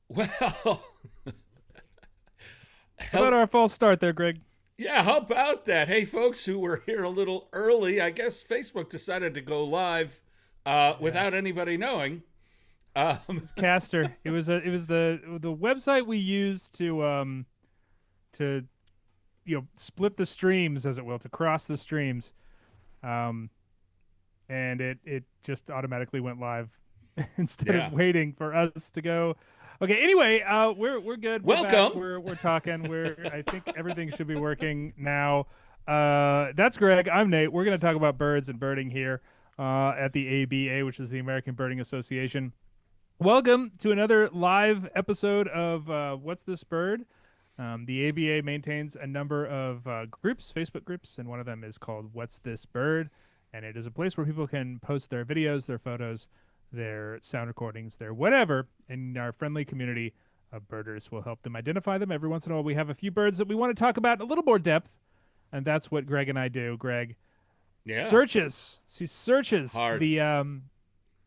Well, How about our false start there, Greg? yeah, how about that? Hey, folks who were here a little early, I guess Facebook decided to go live Yeah. without anybody knowing. Um, It's Caster. It was the website we used to split the streams, as it will, to cross the streams. Um and it just automatically went live instead yeah. of waiting for us to go. Okay, anyway, we're good. We're back. Welcome. We're talking. I think everything should be working now. That's Greg. I'm Nate. We're going to talk about birds and birding here at the ABA, which is the American Birding Association. Welcome to another live episode of What's This Bird? The ABA maintains a number of groups, Facebook groups, and one of them is called What's This Bird? And it is a place where people can post their videos, their photos, their sound recordings, their whatever, and our friendly community of birders will help them identify them. Every once in a while, we have a few birds that we want to talk about in a little more depth, and that's what Greg and I do. Greg Yeah. searches. He searches Hard. the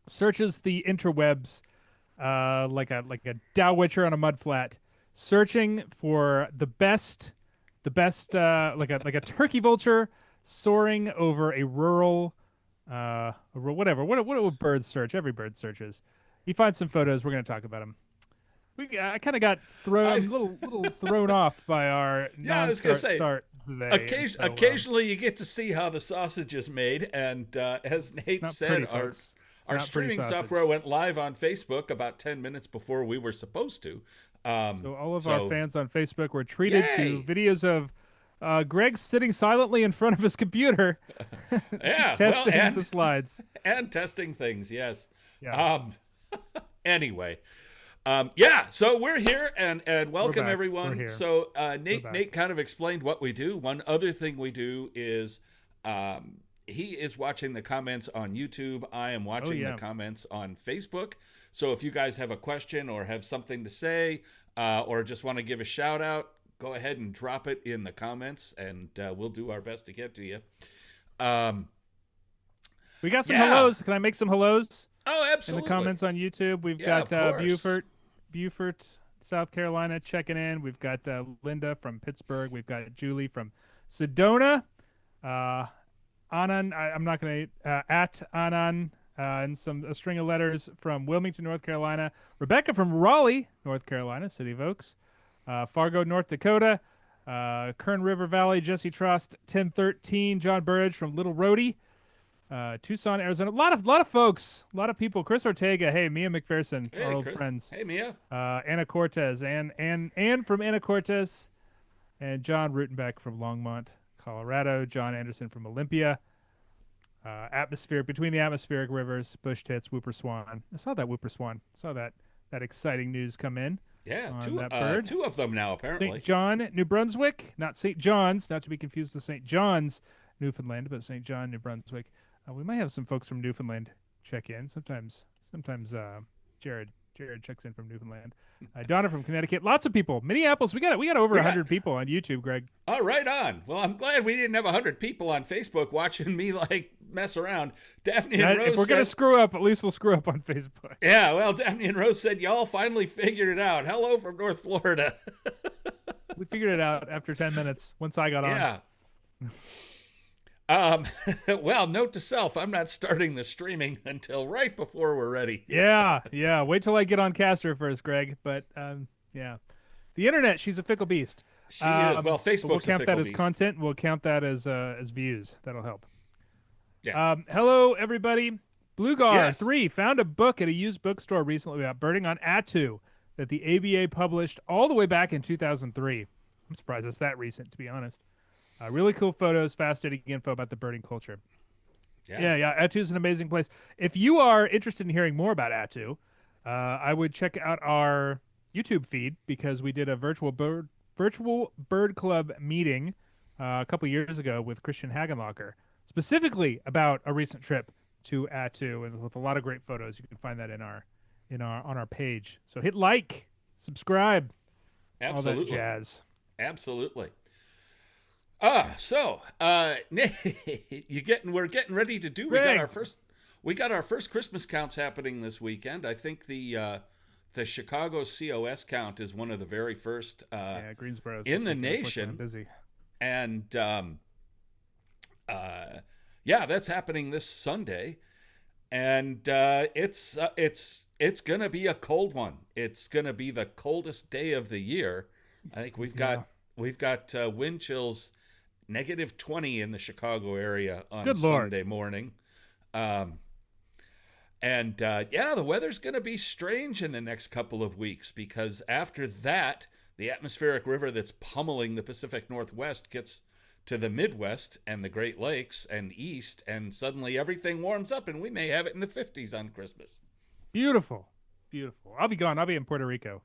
interwebs like a dowitcher on a mud flat, searching for the best like a turkey vulture soaring over a whatever. What do birds search? Every bird searches. He finds some photos. We're going to talk about them. I kind of got thrown I little thrown off by our yeah, I was gonna non-start say start today, and so occasionally you get to see how the sausage is made, and as it's Nate not said, pretty, our folks. It's our not pretty streaming sausage. software went live on Facebook about 10 minutes before we were supposed to. So all of our So fans on Facebook were treated to yay! videos of Greg sitting silently in front of his computer, Yeah. Well, testing the slides. and testing things. Yes. Yeah, Um. Anyway. Yeah, so we're here and we're welcome back. We're everyone. here. So We're Nate back. kind of explained what we do. One other thing we do is he is watching the comments on YouTube. I am Oh watching the yeah. comments on Facebook. So if you guys have a question or have something to say or just want to give a shout out, go ahead and drop it in the comments, and we'll do our best to get to you. Um, We got some yeah. hellos. Can I make some hellos Oh, in the absolutely. comments on YouTube? We've Yeah, got of course. Beaufort, South Carolina checking in. We've got Linda from Pittsburgh. We've got Julie from Sedona. Uh, Anand, I'm not going to at Anand, and a string of letters from Wilmington, North Carolina. Rebecca from Raleigh, North Carolina, City of Oaks. Fargo, North Dakota. Kern River Valley, Jesse Trust, 1013. John Burridge from Little Rhodey. Tucson, Arizona. A lot of folks, a lot of people. Chris Ortega, hey, Mia McPherson, our Hey, old Chris. friends. Hey, Mia. Anna Cortez, Ann from Anna Cortez, and John Rutenbeck from Longmont, Colorado. John Anderson from Olympia. Atmospheric between the atmospheric rivers, bush tits, whooper swan. I saw that whooper swan. Saw that exciting news come in Yeah, on two that bird. two of them now St. apparently. John, New Brunswick, not St. John's, not to be confused with St. John's, Newfoundland, but St. John, New Brunswick. We might have some folks from Newfoundland check in. Sometimes Jared checks in from Newfoundland. Donna from Connecticut. Lots of people. Minneapolis. We got over We got 100 people on YouTube, Greg. Oh, right on. Well, I'm glad we didn't have 100 people on Facebook watching me like mess around. Daphne and If Rose we're gonna said, screw up, at least we'll screw up on Facebook. "Yeah, well, Daphne and Rose said y'all finally figured it out. Hello from North Florida." We figured it out after 10 minutes once I got on. Yeah. Um. Well, note to self: I'm not starting the streaming until right before we're ready. Yeah. Wait till I get on Caster first, Greg. But yeah, the internet. She's a fickle beast. She is. Well, But we'll Facebook's a count that fickle as beast. content. We'll count that as views. That'll help. Yeah. Hello, everybody. Bluegar Yes. 3 found a book at a used bookstore recently about birding on Attu that the ABA published all the way back in 2003. I'm surprised it's that recent, to be honest. Really cool photos, fascinating info about the birding culture. Yeah. Attu is an amazing place. If you are interested in hearing more about Attu, I would check out our YouTube feed because we did a virtual bird club meeting a couple years ago with Christian Hagenlocker, specifically about a recent trip to Attu, and with a lot of great photos. You can find that on our page. So hit like, subscribe, all that Absolutely. jazz. Absolutely. We're getting ready to do. Greg. We got our first Christmas counts happening this weekend. I think the Chicago COS count is one of the very first Yeah, Greensboro's in this the weekend. Unfortunately, I'm nation, busy. and yeah, that's happening this Sunday, and it's gonna be a cold one. It's gonna be the coldest day of the year. I think Yeah. we've got wind chills -20 in the Chicago area on Good Lord. Sunday morning. Um, and yeah, the weather's going to be strange in the next couple of weeks because after that, the atmospheric river that's pummeling the Pacific Northwest gets to the Midwest and the Great Lakes and east, and suddenly everything warms up, and we may have it in the 50s on Christmas. Beautiful. Beautiful. I'll be gone. I'll be in Puerto Rico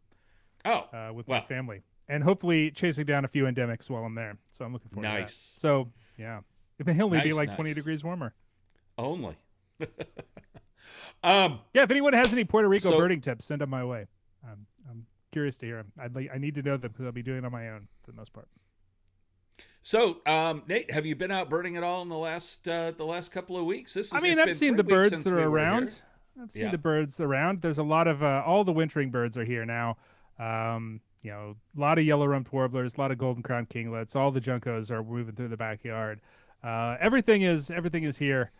Oh, with my well, family and hopefully chasing down a few endemics while I'm there. So I'm looking forward to that. nice. So, yeah. It may only be Nice, like 20 nice. degrees warmer. Only. Yeah, if anyone has any Puerto Rico So- birding tips, send them my way. I'm curious to hear them. I need to know them because I'll be doing it on my own for the most part. So, Nate, have you been out birding at all in the last couple of weeks? I mean, I've seen the birds that are around. I've seen Yeah. the birds around. There's a lot of all the wintering birds are here now. A lot of yellow-rumped warblers, a lot of golden crowned kinglets. All the juncos are moving through the backyard. Everything is here.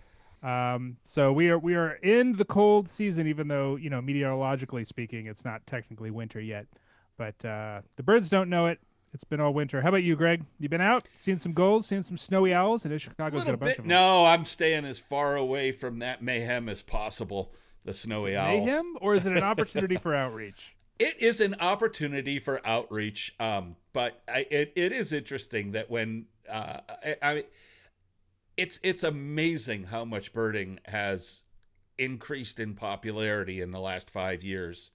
So we are in the cold season, even though meteorologically speaking, it's not technically winter yet. But the birds don't know it. It's been all winter. How about you, Greg? You been out, seen some gulls, seen some snowy owls? And Chicago's got a bunch of them. No, I'm staying as far away from that mayhem as possible. The snowy owls. Mayhem, or is it an opportunity for outreach? It is an opportunity for outreach, but it is interesting that when it's amazing how much birding has increased in popularity in the last 5 years.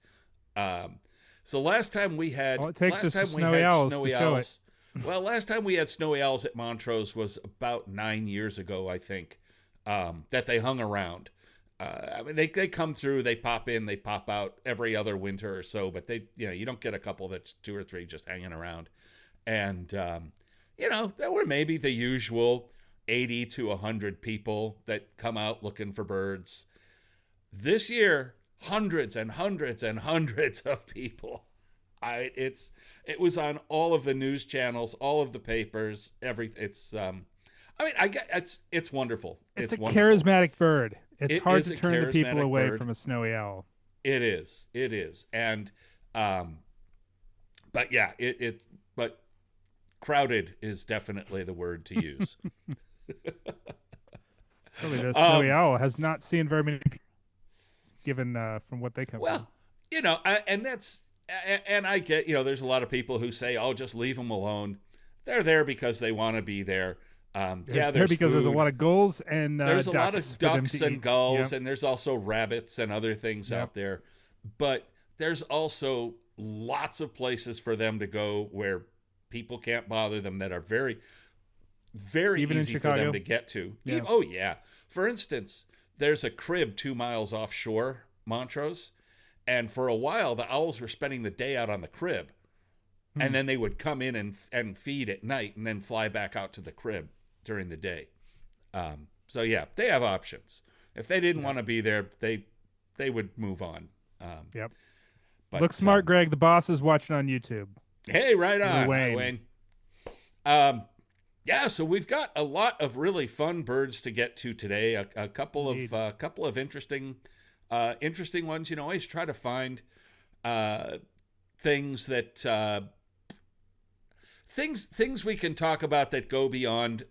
So last time we had All it takes last is the time we snowy had owls snowy to show owls. Well, last time we had snowy owls at Montrose was about 9 years ago, I think, that they hung around. I mean, they come through, they pop in, they pop out every other winter or so, but you don't get a couple that's 2 or 3 just hanging around. And there were maybe the usual 80 to 100 people that come out looking for birds. This year, hundreds and hundreds and hundreds of people. It was on all of the news channels, all of the papers, everything. It's wonderful. It's a wonderful. charismatic bird. It's It hard is to a turn the people charismatic away bird. from a snowy owl. It is, and but yeah, but crowded is definitely the word to use. Really, the snowy owl has not seen very many people, given from what they come from. Well, and I get, there's a lot of people who say, "Oh, just leave them alone." They're there because they want to be there. They're there's because there's a food. lot of gulls and There's ducks a lot of for them ducks to and eat. gulls, Yep. and there's also rabbits and other things Yep. out there. But there's also lots of places for them to go where people can't bother them that are very, very Even in easy for Chicago? them to get to. Yeah. Oh, yeah. For instance, there's a crib 2 miles offshore Montrose, and for a while the owls were spending the day out on the crib, and then they would come in and feed at night and then fly back out to the crib during the day. So yeah, they have options. If they didn't want to be there, they would move on. Yep. But, Look smart, Greg. The boss is watching on YouTube. Hey, right on, Hi, Wayne. Wayne. Yeah, so we've got a lot of really fun birds to get to today. A couple Indeed. of interesting ones. Always try to find things that things we can talk about that go beyond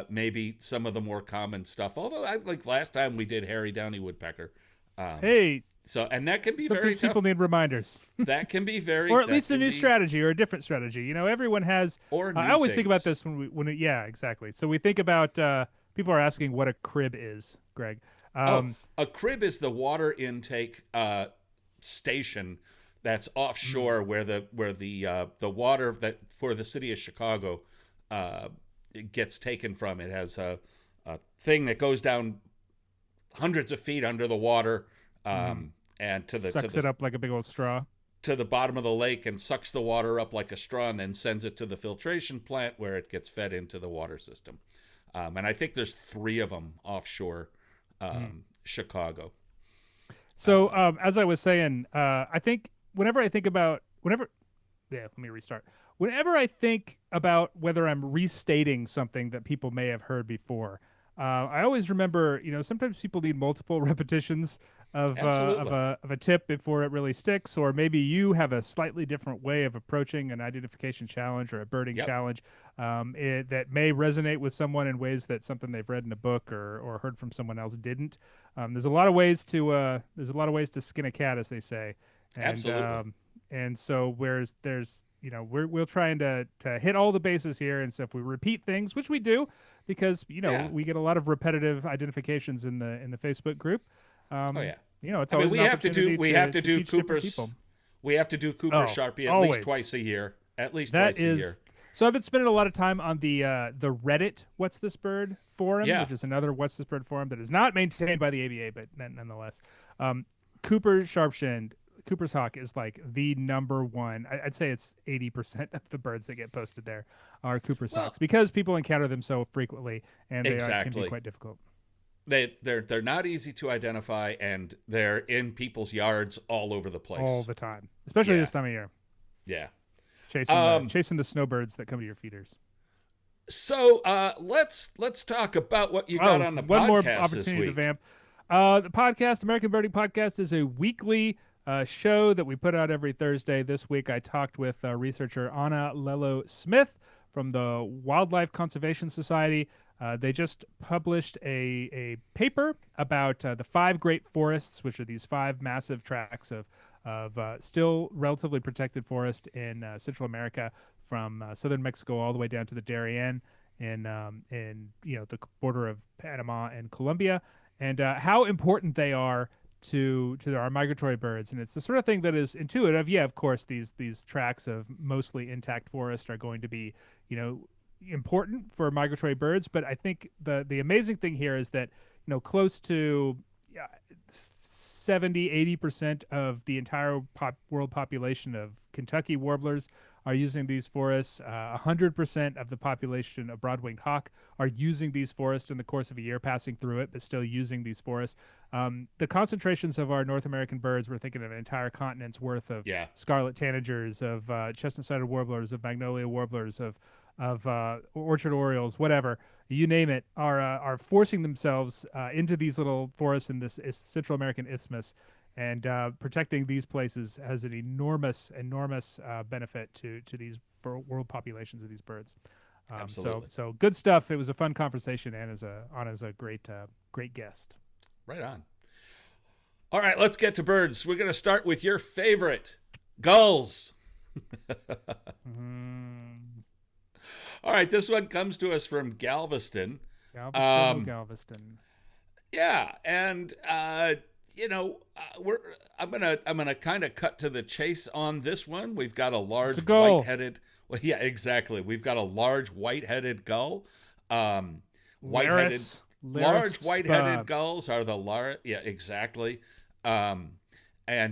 maybe some of the more common stuff. Although like last time we did hairy downy woodpecker. Hey, So and that can be sometimes very tough. people need reminders. That can be very, Or at that least a can new be- strategy or a different strategy. Everyone has. Or new I always think about things. this yeah, exactly. So we think about people are asking what a crib is, Greg. A crib is the water intake station that's offshore, where the water that for the city of Chicago it gets taken from. It has a thing that goes down hundreds of feet under the water, and sucks it up like a big old straw. to the bottom of the lake and sucks the water up like a straw and then sends it to the filtration plant where it gets fed into the water system. And I think there's 3 of them offshore Chicago. So as I was saying, I think whenever I think about let me restart. Whenever I think about whether I'm restating something that people may have heard before, I always remember, sometimes people need multiple repetitions of a tip before it really sticks, or maybe you have a slightly different way of approaching an identification challenge or a birding challenge that may resonate with someone in ways that something they've read in a book or heard from someone else didn't. There's a lot of ways to skin a cat, as they say. And, Absolutely. And so whereas there's, we're trying to hit all the bases here. And so if we repeat things, which we do, because, we get a lot of repetitive identifications in the Facebook group. It's always we an have to do teach different Cooper's people. We have to do Cooper Sharpie at least twice a year. At least twice a year. So I've been spending a lot of time on the Reddit What's This Bird forum, which is another What's This Bird forum that is not maintained by the ABA, but nonetheless. Cooper Sharpshinned, Cooper's hawk is like the number one. I'd say it's 80% of the birds that get posted there are Cooper's hawks because people encounter them so frequently, and they can be quite difficult. They're not easy to identify, and they're in people's yards all over the place all the time, especially this time of year. Yeah, chasing the snowbirds that come to your feeders. So let's talk about what you got on the podcast one more opportunity to vamp. The podcast, American Birding Podcast, is a weekly show that we put out every Thursday. This week, I talked with researcher Anna Lello-Smith from the Wildlife Conservation Society. They just published a paper about the 5 great forests, which are these 5 massive tracts of still relatively protected forest in Central America, from southern Mexico all the way down to the Darien in the border of Panama and Colombia, and how important they are to our migratory birds. And it's the sort of thing that is intuitive. Yeah, of course, these tracts of mostly intact forest are going to be, important for migratory birds. But I think the amazing thing here is that, close to 70-80% of the entire world population of Kentucky warblers are using these forests. 100% of the population of broad-winged hawk are using these forests in the course of a year, passing through it, but still using these forests. The concentrations of our North American birds, we're thinking of an entire continent's worth of scarlet tanagers, of chestnut-sided warblers, of magnolia warblers, of orchard orioles, whatever, you name it, are forcing themselves into these little forests in this Central American isthmus. And protecting these places has an enormous benefit to these world populations of these birds. Absolutely. So good stuff. It was a fun conversation, and Anna's a great guest. Right on. All right, let's get to birds. We're going to start with your favorite, gulls. All right, this one comes to us from Galveston. Galveston. Yeah, and I'm gonna kind of cut to the chase on this one. We've got a large white-headed. Well, yeah, exactly. We've got a large white-headed gull. Large white-headed gulls are the large. Yeah, exactly. And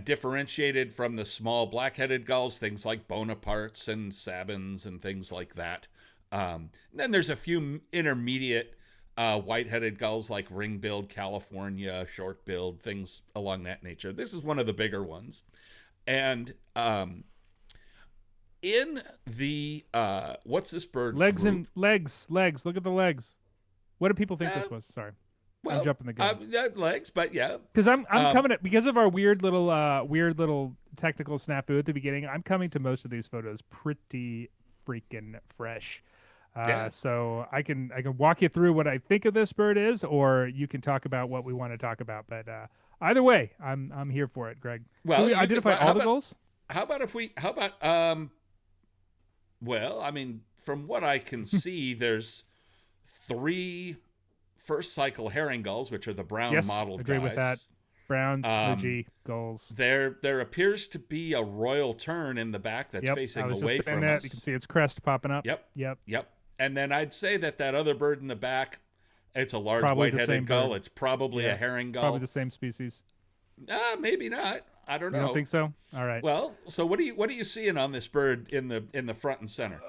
differentiated from the small black-headed gulls, things like Bonapartes and Sabins and things like that. Then there's a few intermediate white-headed gulls like ring-billed California, short-billed, things along that nature. This is one of the bigger ones. And in the what's this bird legs group? And legs. Look at the legs. What do people think this was? Sorry. Well, I'm jumping the gun. Legs, but yeah. Because I'm coming at, because of our weird little technical snafu at the beginning, I'm coming to most of these photos pretty freaking fresh. So I can walk you through what I think of this bird is, or you can talk about what we want to talk about. But either way, I'm here for it, Greg. Well, can we identify all the gulls? Well, I mean, from what I can see, there's 3 first cycle herring gulls, which are the brown mottled agree guys. With that. Brown sludgy gulls. There appears to be a royal tern in the back that's facing away from us. You can see its crest popping up. Yep. And then I'd say that other bird in the back, it's a large probably white-headed gull. It's probably a herring gull. Probably the same species. Maybe not. I don't You don't know. think so? All right. Well, so what are you seeing on this bird in the front and center?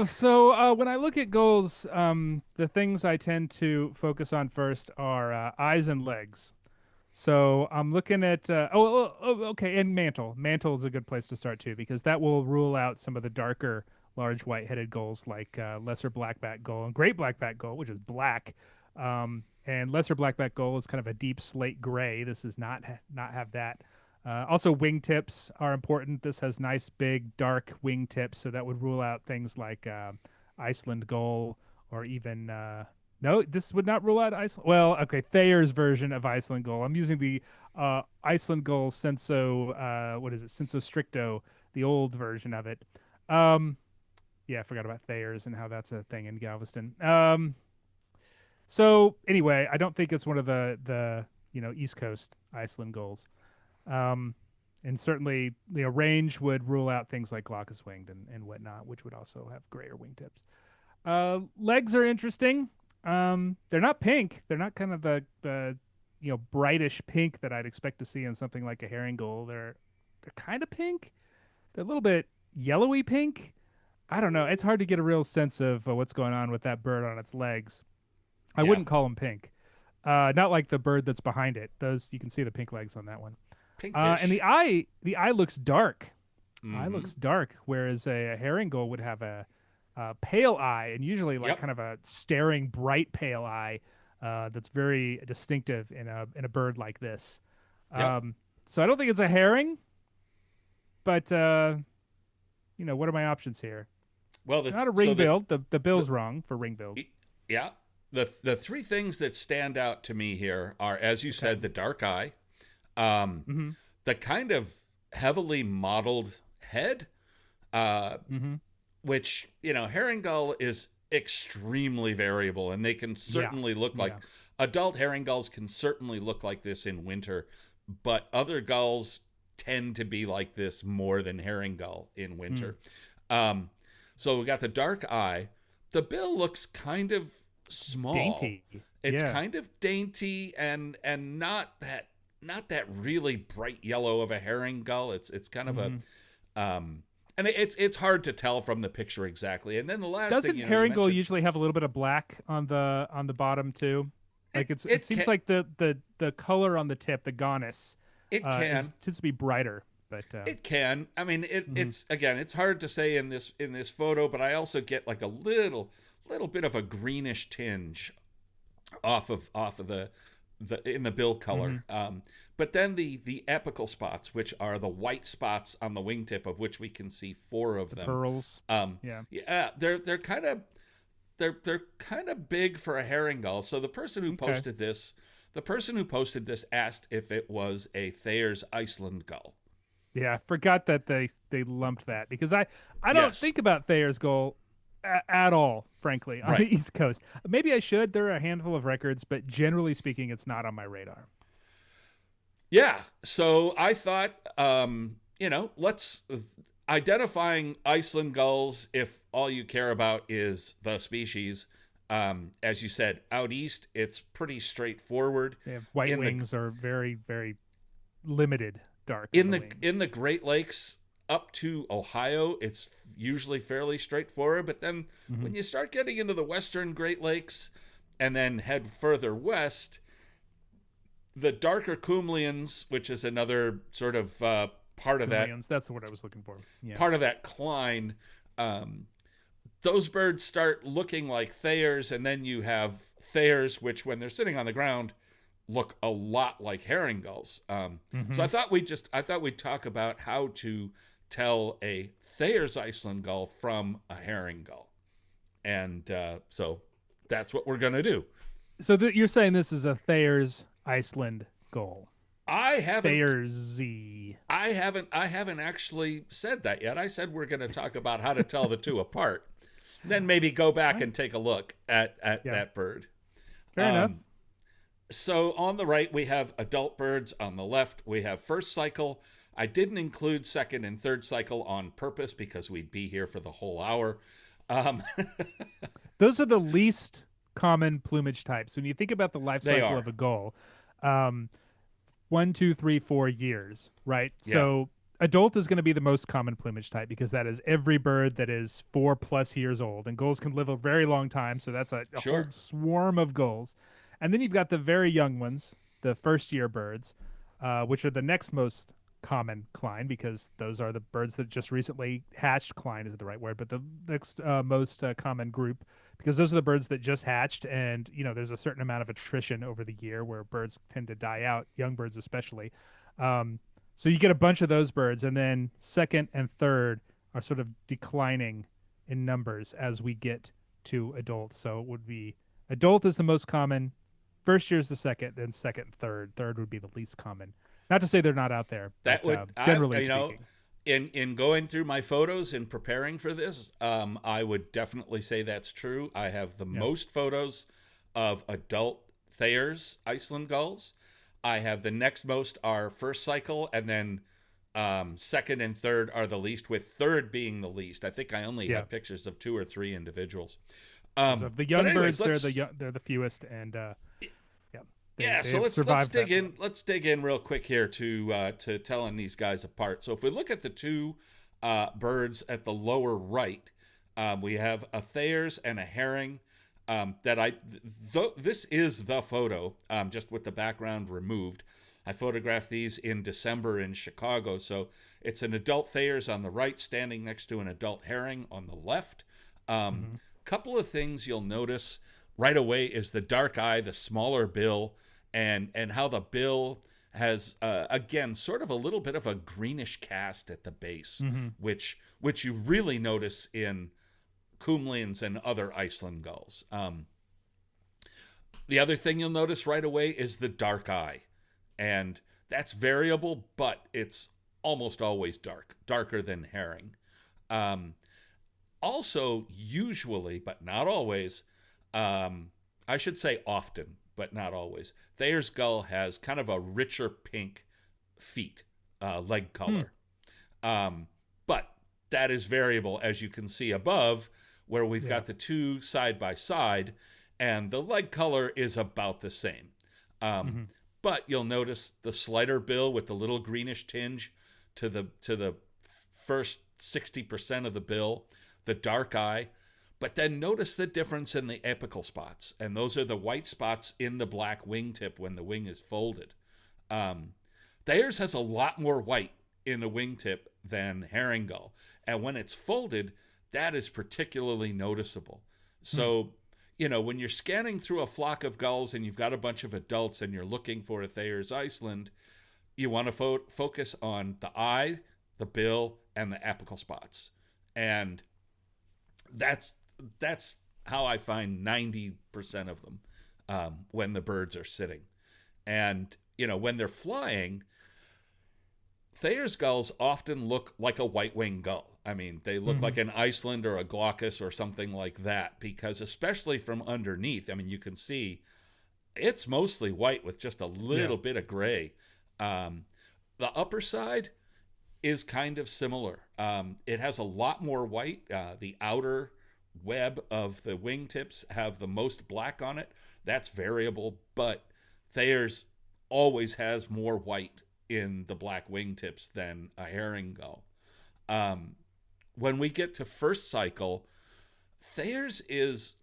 So when I look at goals, the things I tend to focus on first are eyes and legs. So I'm looking at okay, and mantle. Mantle is a good place to start too because that will rule out some of the darker large white-headed gulls like lesser blackback gull and great blackback gull, which is black. And lesser blackback gull is kind of a deep slate gray. This does not have that. Also, wingtips are important. This has nice big dark wingtips, so that would rule out things like Iceland gull or even no, this would not rule out Iceland. Well, okay, Thayer's version of Iceland gull. I'm using the Iceland gull senso. What is it? Senso stricto, the old version of it. Um, yeah, I forgot about Thayer's and how that's a thing in Galveston. So anyway, I don't think it's one of the East Coast Iceland gulls. Um, and certainly, range would rule out things like glaucous winged and whatnot, which would also have grayer wingtips. Legs are interesting. They're not pink. They're not kind of the brightish pink that I'd expect to see in something like a herring gull. They're kind of pink. They're a little bit yellowy pink. I don't know. It's hard to get a real sense of what's going on with that bird on its legs. I Yeah, wouldn't call them pink. Not like the bird that's behind it. Those you can see the pink legs on that one. And pinkish. the eye looks dark. Eye Mm-hmm. looks dark, whereas a herring gull would have a pale eye, and usually like Yep. kind of a staring, bright pale eye that's very distinctive in a bird like this. Yep. So I don't think it's a herring, but what are my options here? Well, Not a so ring-billed. The the bill's wrong for ring-billed. yeah, the three things that stand out to me here are, as you Okay. said, the dark eye, um, Mm-hmm. the kind of heavily modeled head, uh, Mm-hmm. which herring gull is extremely variable, and they can Yeah. certainly look like Yeah. adult herring gulls can certainly look like this in winter, but other gulls tend to be like this more than herring gull in Mm. winter. Um, so we got the dark eye. The bill looks kind of small. Dainty. It's Yeah. kind of dainty and not that really bright yellow of a herring gull. It's kind of a Mm-hmm. and it's hard to tell from the picture exactly. And then the last thing Doesn't you herring gull mentioned, usually have a little bit of black on the bottom too? it Like it it seems can like the color on the tip, the gonus, it can tends to be brighter. But it can. I mean, mhm. it's again, it's hard to say in this photo, but I also get like a little bit of a greenish tinge off of the in the bill color. Mhm. But then the apical spots, which are the white spots on the wingtip, of which we can see four of The them. pearls. Yeah. Yeah, they're kind of big for a herring gull. So Okay. the person who posted this asked if it was a Thayer's Iceland gull. Yeah. Forgot that they lumped that because I don't Yes, think about Thayer's gull at all, frankly, on right. the East Coast. Maybe I should. There are a handful of records, but generally speaking, it's not on my radar. Yeah. So I thought, let's identifying Iceland gulls. If all you care about is the species, as you said, out east, it's pretty straightforward. They have white In the wings are very, very limited dark on in the the wings. in the Great Lakes up to Ohio, it's usually fairly straightforward. But then Hmm. when you start getting into the western Great Lakes and then head further west, the darker Kumlians, which is another sort of part of that Chameleons. That's what I was looking for. Yeah. part of that cline, um, those birds start looking like Thayers, and then you have Thayers, which when they're sitting on the ground look a lot like herring gulls. So Hmm. I thought we'd talk about how to tell a Thayer's Iceland gull from a herring gull, and so that's what we're gonna do. So you're saying this is a Thayer's Iceland goal. I haven't Thayer's Z. I haven't actually said that yet. I said we're going to talk about how to tell the two apart. Then maybe go back Right. and take a look at Yeah. that bird. Fair enough. So on the right we have adult birds. On the left we have first cycle. I didn't include second and third cycle on purpose because we'd be here for the whole hour. Um, Those are the least common plumage types. When you think about the life they cycle are. of a gull, um, one, two, three, 4 years, right? Yeah, So adult is going to be the most common plumage type because that is every bird that is 4+ years old, and gulls can live a very long time. So that's a whole sure. swarm of gulls. And then you've got the very young ones, the first year birds, which are the next most common cline because those are the birds that just recently hatched. Cline isn't the right word, but the next most common group because those are the birds that just hatched, and there's a certain amount of attrition over the year where birds tend to die out, young birds especially. Um, so you get a bunch of those birds, and then second and third are sort of declining in numbers as we get to adults. So it would be adult is the most common, first year is the second, then second, third. Third would be the least common. Not to say they're not out there, That but would generally speaking. in going through my photos and preparing for this, I would definitely say that's true. I have the Yeah. most photos of adult Thayer's Iceland gulls. I have the next most are first cycle, and then second and third are the least, with third being the least. I think I only Yeah. have pictures of 2 or 3 individuals. So the But young anyways, birds, they're the fewest, and yeah, they yeah, they so have let's survived dig that in. point. Let's dig in real quick here to telling these guys apart. So if we look at the two birds at the lower right, we have a Thayer's and a herring. This is the photo, just with the background removed. I photographed these in December in Chicago. So it's an adult Thayer's on the right, standing next to an adult herring on the left. Hmm. Couple of things you'll notice right away is the dark eye, the smaller bill, and how the bill has again sort of a little bit of a greenish cast at the base, Hmm. which you really notice in Kumlians and other Iceland gulls. The other thing you'll notice right away is the dark eye, and that's variable, but it's almost always darker than herring. Um, Also, usually, but not always, I should say often, but not always, Thayer's gull has kind of a richer pink feet, leg Hmm. color. But that is variable, as you can see above, where we've Yeah. got the two side by side, and the leg color is about the same. Um, Hmm. but you'll notice the slighter bill with the little greenish tinge to the first 60% of the bill, the dark eye. But then notice the difference in the apical spots, and those are the white spots in the black wingtip when the wing is folded. Um, Thayer's has a lot more white in the wingtip than herring gull, and when it's folded, that is particularly noticeable. Hmm. So, when you're scanning through a flock of gulls and you've got a bunch of adults and you're looking for a Thayer's Iceland, you want to focus on the eye, the bill, and the apical spots, and that's how I find 90% of them when the birds are sitting. And, when they're flying, Thayer's gulls often look like a white-winged gull. I mean, they look Hmm. like an Iceland or a glaucus or something like that, because especially from underneath, I mean, you can see it's mostly white with just a Yeah. little bit of gray. Um, the upper side is kind of similar. It has a lot more white. The outer web of the wingtips have the most black on it. That's variable, but Thayer's always has more white in the black wingtips than a herring gull. Um, when we get to first cycle, Thayer's is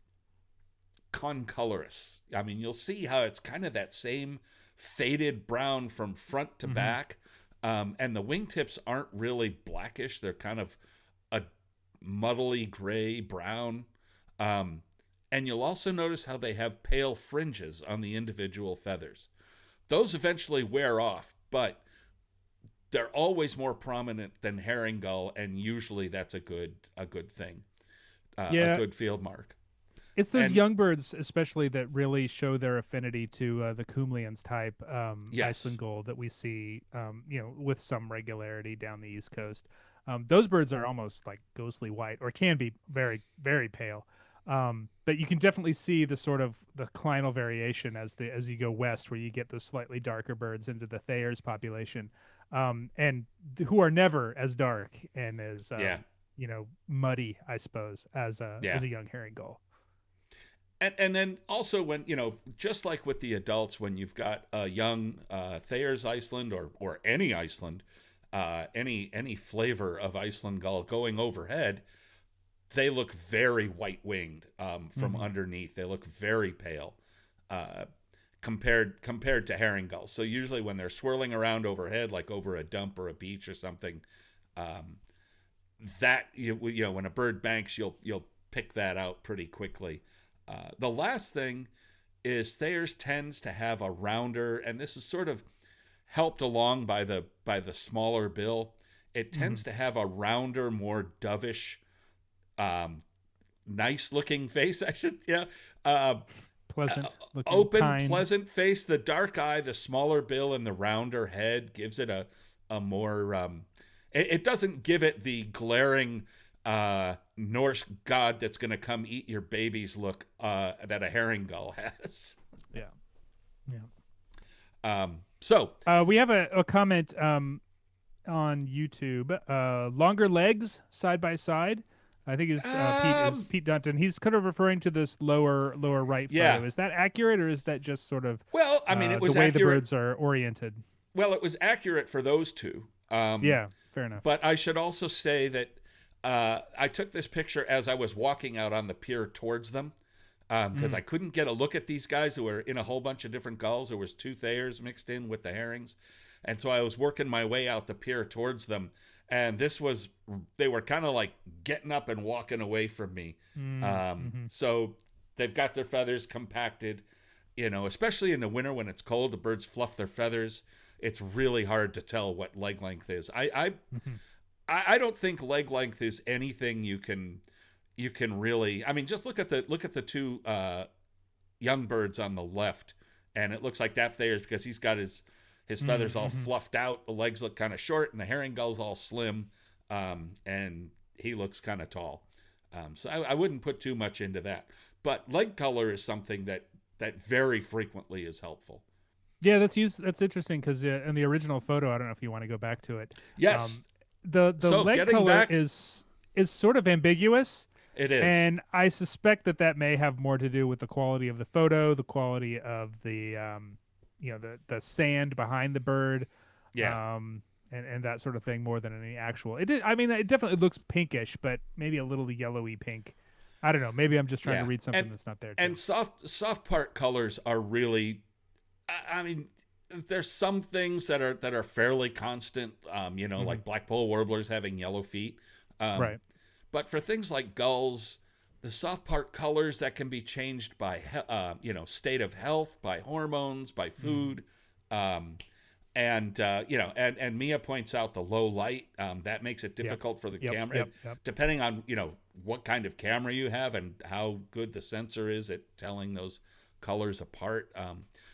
concolorous. I mean, you'll see how it's kind of that same faded brown from front to Hmm. back. And the wingtips aren't really blackish. They're kind of a muddly gray brown. Um, and you'll also notice how they have pale fringes on the individual feathers. Those eventually wear off, but they're always more prominent than herring gull, and usually that's a good thing, a Yeah. good field mark. It's those And young birds, especially, that really show their affinity to the Kumlians type Iceland yes, gold that we see, with some regularity down the East Coast. Those birds are almost like ghostly white, or can be very, very pale. But you can definitely see the sort of the clinal variation as you go west, where you get those slightly darker birds into the Thayer's population, and who are never as dark and as yeah, muddy, I suppose, as a yeah. young herring gull. And then also when, just like with the adults, when you've got a young Thayer's Iceland or any Iceland, any flavor of Iceland gull going overhead, they look very white winged from underneath. They look very pale compared to herring gulls. So usually when they're swirling around overhead, like over a dump or a beach or something, that when a bird banks, you'll pick that out pretty quickly. The last thing is Thayer's tends to have a rounder, and this is sort of helped along by the smaller bill. It tends to have a rounder, more dovish, nice looking face. Pleasant looking, open, kind. pleasant face. The dark eye, the smaller bill, and the rounder head gives it a more. It doesn't give it the glaring Norse god that's going to come eat your babies look that a herring gull has. So we have a comment on YouTube. Longer legs side by side. I think is Pete Dunton. He's kind of referring to this lower right photo. Is that accurate, or is that just sort of well? I mean, it was the way accurate. the birds are oriented. Well, it was accurate for those two. Fair enough. But I should also say that I took this picture as I was walking out on the pier towards them because I couldn't get a look at these guys who were in a whole bunch of different gulls. There was 2 Thayers mixed in with the herrings. And so I was working my way out the pier towards them. And they were kind of like getting up and walking away from me. So they've got their feathers compacted, especially in the winter when it's cold, the birds fluff their feathers. It's really hard to tell what leg length is. I don't think leg length is anything you can really. I mean, just look at the 2 young birds on the left, and it looks like that Thayer's because he's got his feathers all fluffed out. The legs look kind of short, and the herring gull's all slim, and he looks kind of tall. So I wouldn't put too much into that. But leg color is something that very frequently is helpful. Yeah, that's interesting because in the original photo, I don't know if you want to go back to it. Yes. The leg color is sort of ambiguous. It is. And I suspect that may have more to do with the quality of the photo, the quality of the the sand behind the bird, and that sort of thing more than any actual. It definitely looks pinkish, but maybe a little yellowy pink. I don't know. Maybe I'm just trying to read something that's not there. And soft part colors are really, I mean, there's some things that are fairly constant. Like blackpoll warblers having yellow feet, right? But for things like gulls, the soft part colors that can be changed by state of health, by hormones, by food, and Mia points out the low light that makes it difficult for the camera, depending on what kind of camera you have and how good the sensor is at telling those colors apart.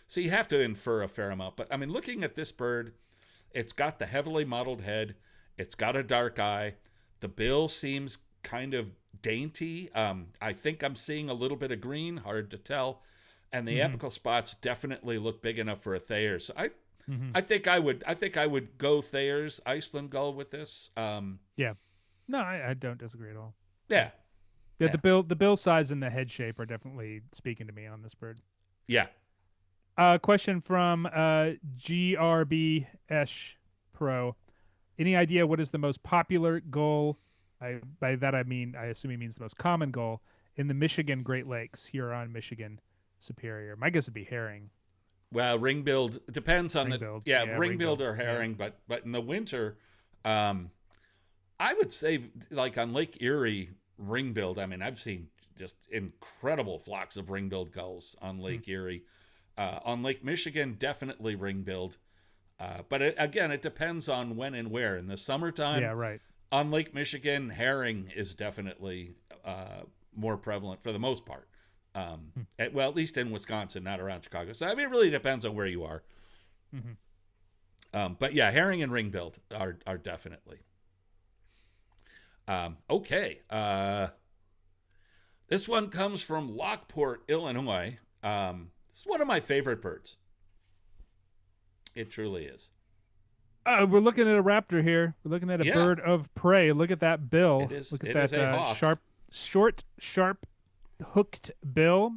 So you have to infer a fair amount. But I mean, looking at this bird, it's got the heavily mottled head, it's got a dark eye, the bill seems kind of dainty. I think I'm seeing a little bit of green, hard to tell, and the apical spots definitely look big enough for a Thayer. So I think I would go Thayer's Iceland gull with this. No, I don't disagree at all. Yeah. The bill size and the head shape are definitely speaking to me on this bird. Yeah. Question from GRB Esh Pro. Any idea what is the most popular gull? By that I mean, I assume he means the most common gull in the Michigan Great Lakes, Huron, Michigan, Superior. My guess would be herring. Well, ring-billed depends on ring-billed or herring, yeah. but in the winter, I would say like on Lake Erie, ring-billed. I mean, I've seen just incredible flocks of ring-billed gulls on Lake Erie. On Lake Michigan, definitely ring-billed. But it depends on when and where. In the summertime, yeah, right. On Lake Michigan, herring is definitely more prevalent for the most part. At least in Wisconsin, not around Chicago. So I mean, it really depends on where you are. But yeah, herring and ring-billed are definitely. Okay. This one comes from Lockport, Illinois. It's one of my favorite birds. It truly is. We're looking at a raptor here. We're looking at a bird of prey. Look at that bill. It is. Look at it that is a hawk. sharp, hooked bill.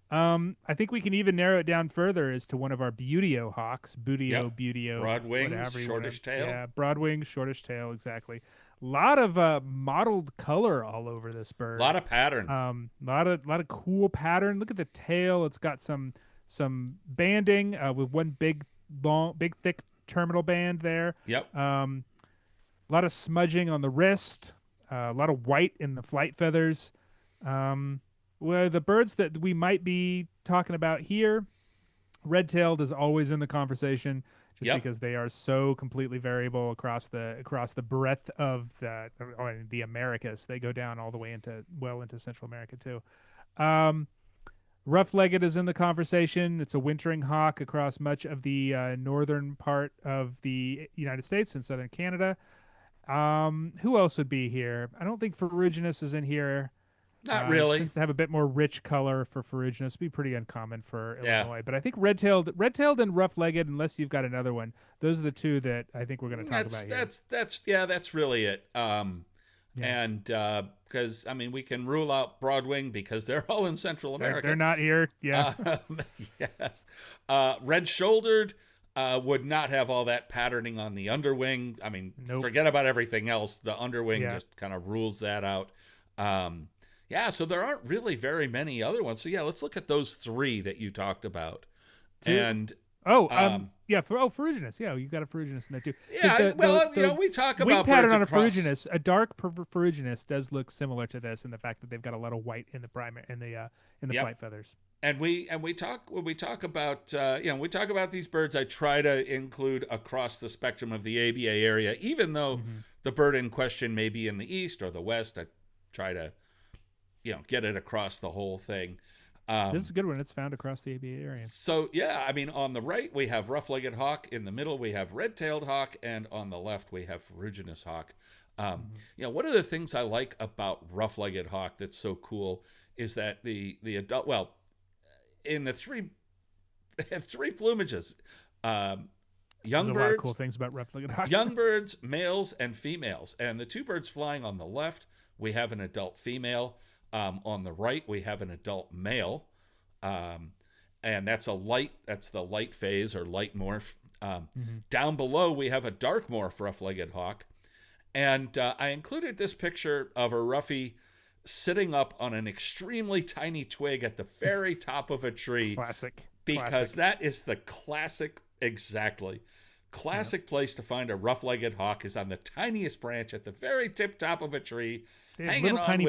I think we can even narrow it down further as to one of our Buteo hawks, Yep. Buteo, Broad wings, whatever you want shortish to. tail. Yeah, broad wing, shortish tail, exactly. Lot of mottled color all over this A lot bird. of pattern. Lot of cool pattern. Look at the tail. It's got some banding with one big thick terminal band there. Yep. A lot of smudging on the wrist. A lot of white in the flight feathers. Well, the birds that we might be talking about here, red-tailed is always in the conversation, just Yep. because they are so completely variable across the breadth of the Americas. They go down all the way into Central America too. Um, Rough-legged is in the conversation. It's a wintering hawk across much of the northern part of the United States and southern Canada. Who else would be here? I don't think ferruginous is in here. Not really. Tends to have a bit more rich color for ferruginous. Be pretty uncommon for Yeah. Illinois, but I think red-tailed and rough-legged, unless you've got another one, those are the two that I think we're going to talk about here. That's really it. Yeah. And because I mean we can rule out Broadwing because they're all in Central America. They're not here. Yeah, Yes. Red-shouldered would not have all that patterning on the underwing. I mean, Nope. forget about everything else. The underwing Yeah. just kind of rules that out. Yeah, so there aren't really very many other ones. So yeah, let's look at those three that you talked about. Two. And yeah, ferruginous. Yeah, you got a ferruginous in there too. 'Cause yeah, well, you know, we talk wing about pattern birds on a across. ferruginous, a dark ferruginous does look similar to this in the fact that they've got a lot of white in the primary in the Yep. flight feathers. And we talk when we talk about we talk about these birds. I try to include across the spectrum of the ABA area, even though the bird in question may be in the east or the west. I try to get it across the whole thing. This is a good one. It's found across the ABA area. So yeah, I mean, on the right we have rough-legged hawk, in the middle we have red-tailed hawk, and on the left we have ferruginous hawk. One of the things I like about rough-legged hawk that's so cool is that the adult, well, in the three plumages, young There's a lot of birds, cool things about rough-legged hawk. young birds, males and females, and the two birds flying on the left we have an adult female. On the right, we have an adult male, and that's the light phase or light morph. Down below, we have a dark morph rough-legged hawk, and I included this picture of a roughie sitting up on an extremely tiny twig at the very top of a tree. Classic. Because that is the classic place to find a rough-legged hawk is on the tiniest branch at the very top of a tree, hanging on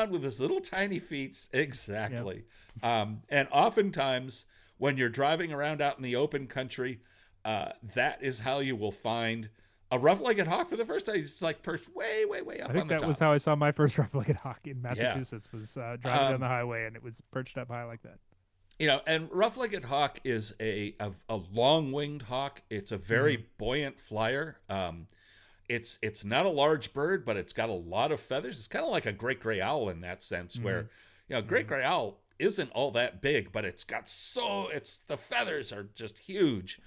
with his little tiny feet. Exactly. Yep. And oftentimes when you're driving around out in the open country, that is how you will find a rough-legged hawk for the first time. It's like perched way, way, way up on the top. I think that was how I saw my first rough-legged hawk in Massachusetts. Yeah. Was driving down the highway and it was perched up high like that. And rough-legged hawk is a long-winged hawk. It's a very buoyant flyer. It's not a large bird, but it's got a lot of feathers. It's kind of like a great gray owl in that sense, where great gray owl isn't all that big, but the feathers are just huge,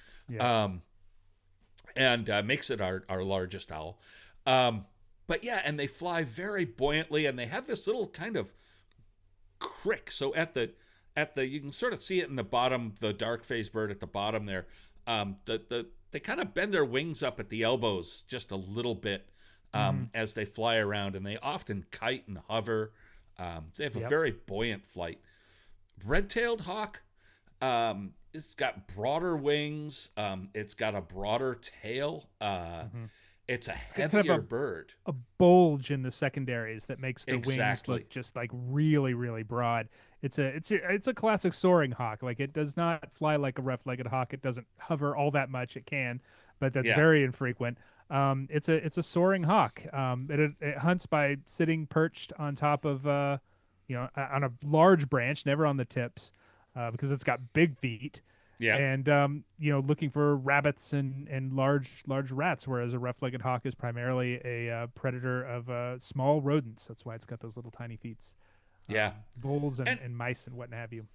and makes it our largest owl. But yeah, and they fly very buoyantly, and they have this little kind of crick. So at the you can sort of see it in the bottom, the dark phase bird at the bottom there. They kind of bend their wings up at the elbows just a little bit as they fly around, and they often kite and hover. They have a very buoyant flight. Red-tailed hawk, it's got broader wings. It's got a broader tail. It's a heavier kind of bird. A bulge in the secondaries that makes the wings look just like really, really broad. It's a classic soaring hawk. Like, it does not fly like a rough-legged hawk. It doesn't hover all that much. It can, but that's very infrequent. It's a soaring hawk. It hunts by sitting perched on top of on a large branch, never on the tips, because it's got big feet. Yeah. And looking for rabbits and large rats, whereas a rough-legged hawk is primarily a predator of small rodents. That's why it's got those little tiny feet. Voles and mice and what have you.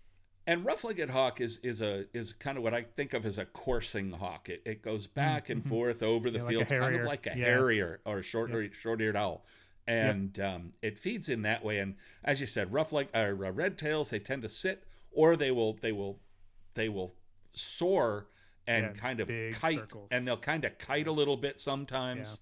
And rough-legged hawk is kind of what I think of as a coursing hawk. It goes back and forth over the fields, kind of like a harrier or a short-eared owl. and it feeds in that way. And as you said, red tails, they tend to sit, or they will soar and kind of big kite, circles. and they'll kind of kite a little bit sometimes,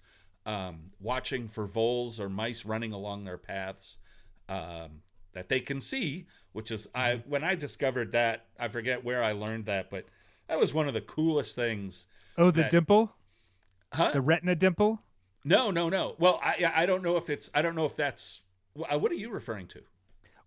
watching for voles or mice running along their paths that they can see. Which is, when I discovered that, I forget where I learned that, but that was one of the coolest things. Oh, the dimple? Huh? The retina dimple? No. Well, I don't know if it's. I don't know if that's. What are you referring to?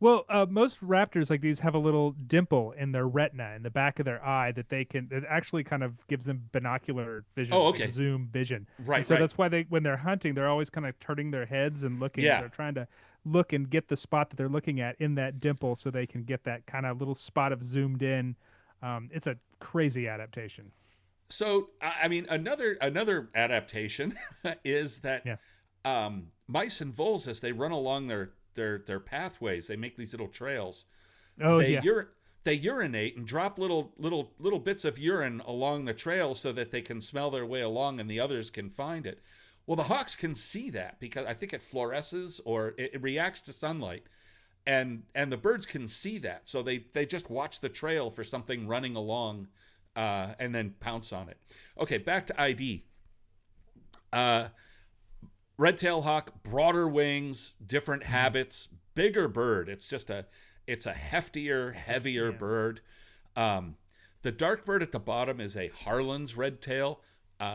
Well, most raptors like these have a little dimple in their retina, in the back of their eye, that it actually kind of gives them binocular vision, Oh, okay. like zoom vision. Right. And so right. that's why when they're hunting, they're always kind of turning their heads and looking. Yeah. They're trying to look and get the spot that they're looking at in that dimple, so they can get that kind of little spot of zoomed in. It's a crazy adaptation. So, I mean, another adaptation is that mice and voles, as they run along their pathways, they make these little trails. Oh, They urinate and drop little bits of urine along the trail so that they can smell their way along and the others can find it. Well, the hawks can see that because I think it fluoresces or it reacts to sunlight, and the birds can see that, so they just watch the trail for something running along, and then pounce on it. Okay, back to ID. Red-tailed hawk, broader wings, different habits, bigger bird. It's a heftier, heavier bird. The dark bird at the bottom is a Harlan's red-tail,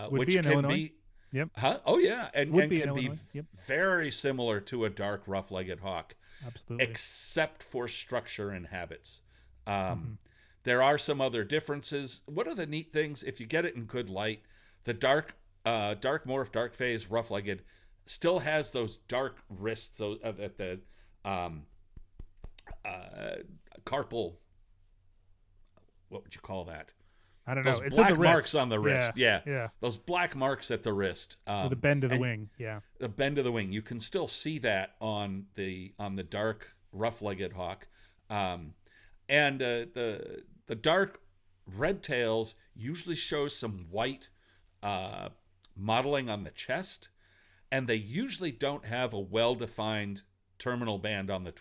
which be in can Illinois. be. Yep. Huh? Oh yeah, and Would can be in be Illinois. Yep. very similar to a dark rough-legged hawk, Absolutely. except for structure and habits. There are some other differences. What are the neat things? If you get it in good light, the dark morph, dark phase, rough-legged still has those dark wrists at the carpal. What would you call that? I don't know. Those It's black in the wrist. marks on the wrist. Yeah. Those black marks at the wrist. Or the bend of the wing. Yeah. The bend of the wing. You can still see that on the dark rough-legged hawk, and the dark red tails usually show some white mottling on the chest, and they usually don't have a well-defined terminal band on the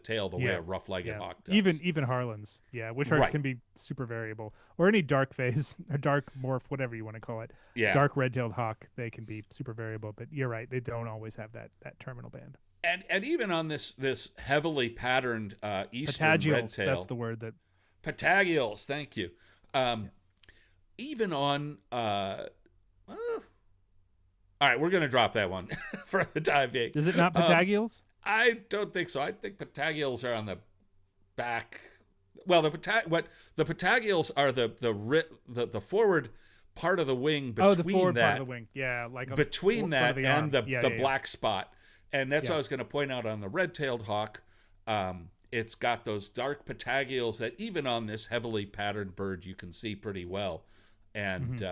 tail the way a rough-legged hawk does. Even Harlan's, which can be super variable, or any dark phase, a dark morph, whatever you want to call it. Yeah. Dark red-tailed hawk, they can be super variable, but you're right, they don't always have that terminal band. And even on this heavily patterned eastern Patagials, red tail, that's the word that. Patagials, thank you. Even on all right, we're going to drop that one for the time being. Is it not patagials? I don't think so. I think patagials are on the back. Well, the patagials are the forward part of the wing between the forward that, part of the wing. Yeah, like between that and the arm. black spot. And that's what I was going to point out on the red-tailed hawk. It's got those dark patagials that even on this heavily patterned bird you can see pretty well. And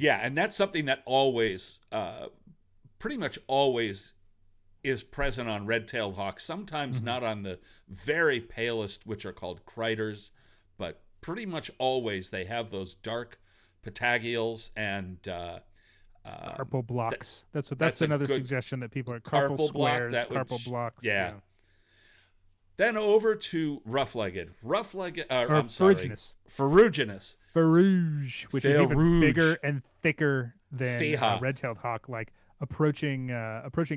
and that's something that always, pretty much always is present on red-tailed hawks. Sometimes not on the very palest, which are called criters, but pretty much always they have those dark patagials and carpal blocks. That's another suggestion that people are carpal squares, carpal blocks. Yeah. Then over to rough-legged, ferruginous. Ferruginous. Ferruge, which is even bigger and thicker than red-tailed hawk, like approaching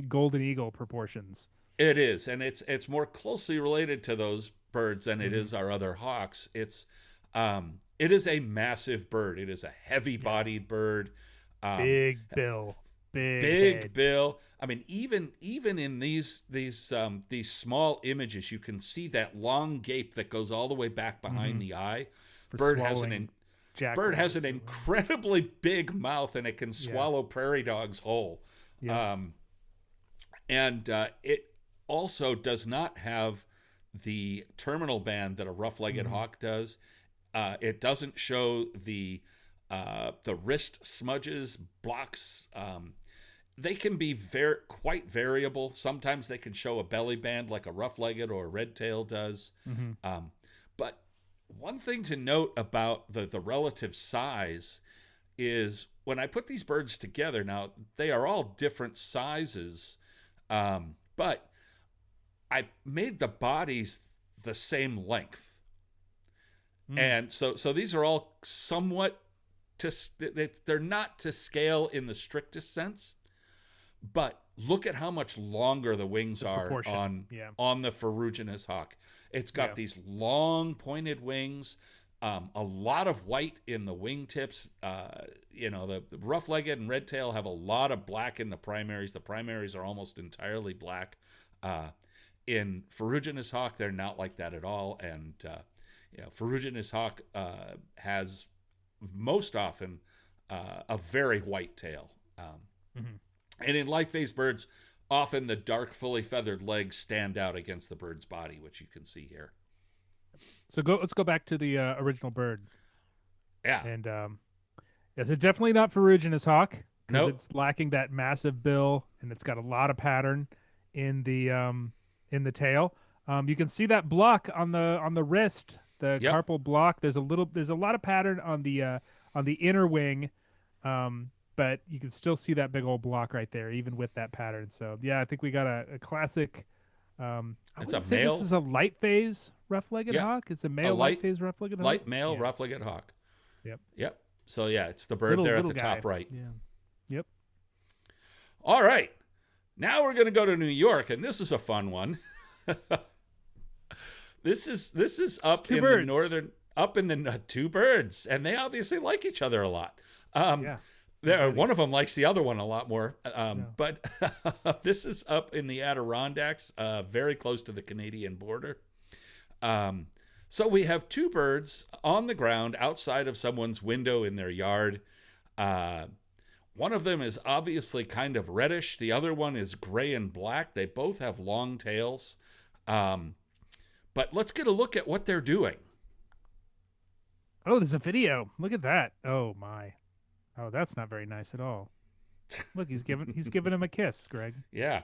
golden eagle proportions. It is, and it's more closely related to those birds than it is our other hawks. It is a massive bird. It is a heavy-bodied bird. Big bill. Big bill. I mean, even in these small images, you can see that long gape that goes all the way back behind the eye. Bird has an incredibly big mouth, and it can swallow prairie dogs whole. Yeah. And it also does not have the terminal band that a rough-legged hawk does. It doesn't show the wrist smudges, blocks. They can be quite variable. Sometimes they can show a belly band like a rough-legged or a red-tail does. But one thing to note about the relative size is when I put these birds together, now they are all different sizes, but I made the bodies the same length. And so these are all somewhat they're not to scale in the strictest sense, but look at how much longer the wings are on the ferruginous hawk. It's got these long pointed wings, a lot of white in the wingtips. The rough-legged and red-tail have a lot of black in the primaries. The primaries are almost entirely black. In ferruginous hawk, they're not like that at all. And ferruginous hawk has most often a very white tail. And in light-faced birds, often the dark, fully feathered legs stand out against the bird's body, which you can see here. So let's go back to the original bird. Yeah. And it's definitely not ferruginous hawk, because Nope. it's lacking that massive bill, and it's got a lot of pattern in the tail. You can see that block on the wrist, the carpal block. There's a lot of pattern on the inner wing, but you can still see that big old block right there, even with that pattern. So yeah, I think we got a classic. I wouldn't say this is a light phase rough-legged hawk. It's a male light phase rough-legged hawk. Light male rough-legged hawk. Yep. So yeah, it's the bird little there at the guy. top right. Yeah. Yep. All right. Now we're going to go to New York, and this is a fun one. This is up in the northern, two birds, and they obviously like each other a lot. One of them likes the other one a lot more. But this is up in the Adirondacks, very close to the Canadian border. So we have two birds on the ground outside of someone's window in their yard. One of them is obviously kind of reddish. The other one is gray and black. They both have long tails. But let's get a look at what they're doing. Oh, there's a video. Look at that. Oh my. Oh, that's not very nice at all. Look, he's giving him a kiss, Greg. Yeah.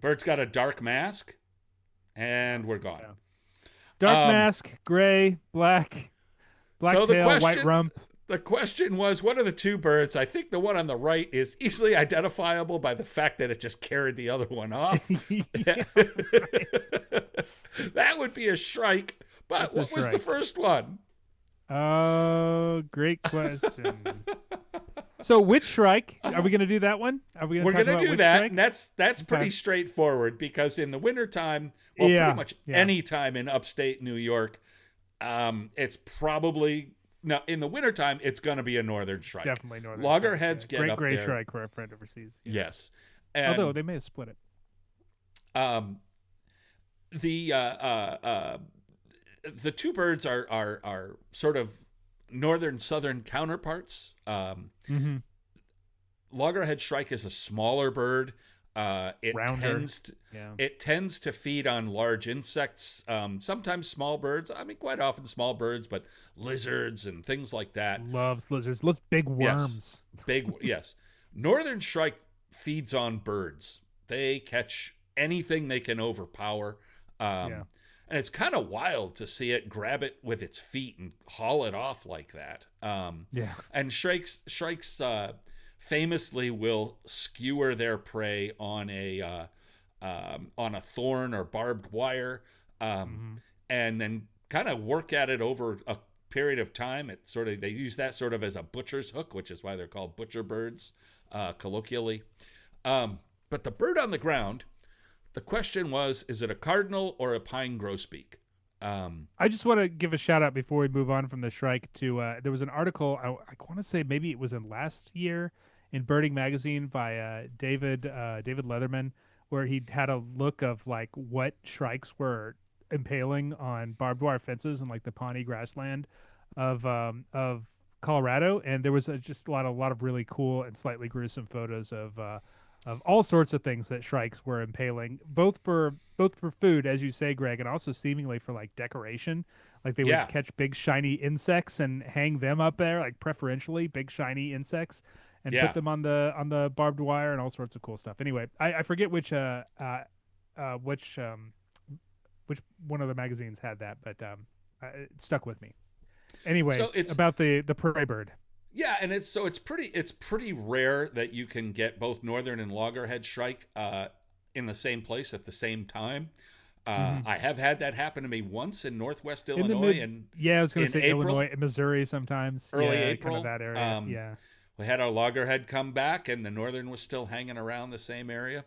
Bird's got a dark mask, and we're gone. Yeah. Dark mask, gray, black tail, white rump. The question was, what are the two birds? I think the one on the right is easily identifiable by the fact that it just carried the other one off. That would be a shrike. But what was the first one? Oh, great question. So which shrike? Are we going to do that one? We're going to do that, and that's pretty straightforward, because in the wintertime, pretty much any time in upstate New York, it's probably... Now, in the wintertime, it's going to be a northern shrike. Definitely northern Loggerheads get up gray there. shrike for our friend overseas. Yeah. Yes. And, although they may have split it. The two birds are sort of northern-southern counterparts. Loggerhead shrike is a smaller bird. It tends to feed on large insects, sometimes small birds. I mean, quite often small birds, but lizards and things like that. Loves lizards. Loves big worms. Yes. Northern shrike feeds on birds. They catch anything they can overpower. And it's kind of wild to see it grab it with its feet and haul it off like that. And shrikes famously will skewer their prey on a thorn or barbed wire, and then kind of work at it over a period of time. They use that sort of as a butcher's hook, which is why they're called butcher birds, colloquially. But the bird on the ground, the question was, is it a cardinal or a pine grosbeak? I just want to give a shout out before we move on from the shrike to there was an article, I want to say maybe it was in last year, in Birding Magazine by David Leatherman, where he had a look of like what shrikes were impaling on barbed wire fences in like the Pawnee grassland of Colorado, and there was just a lot of really cool and slightly gruesome photos of all sorts of things that shrikes were impaling, both for food, as you say, Greg, and also seemingly for like decoration. Like they would catch big shiny insects and hang them up there, like preferentially big shiny insects, and put them on the barbed wire and all sorts of cool stuff. Anyway, I forget which one of the magazines had that, but it stuck with me. Anyway, so it's about the prairie bird. Yeah, and it's pretty rare that you can get both northern and loggerhead shrike in the same place at the same time. Hmm. I have had that happen to me once in Northwest In the Illinois mid, and yeah, I was gonna in say April, Illinois and Missouri sometimes. early Yeah, kind of April. that area. Yeah. We had our loggerhead come back, and the northern was still hanging around the same area.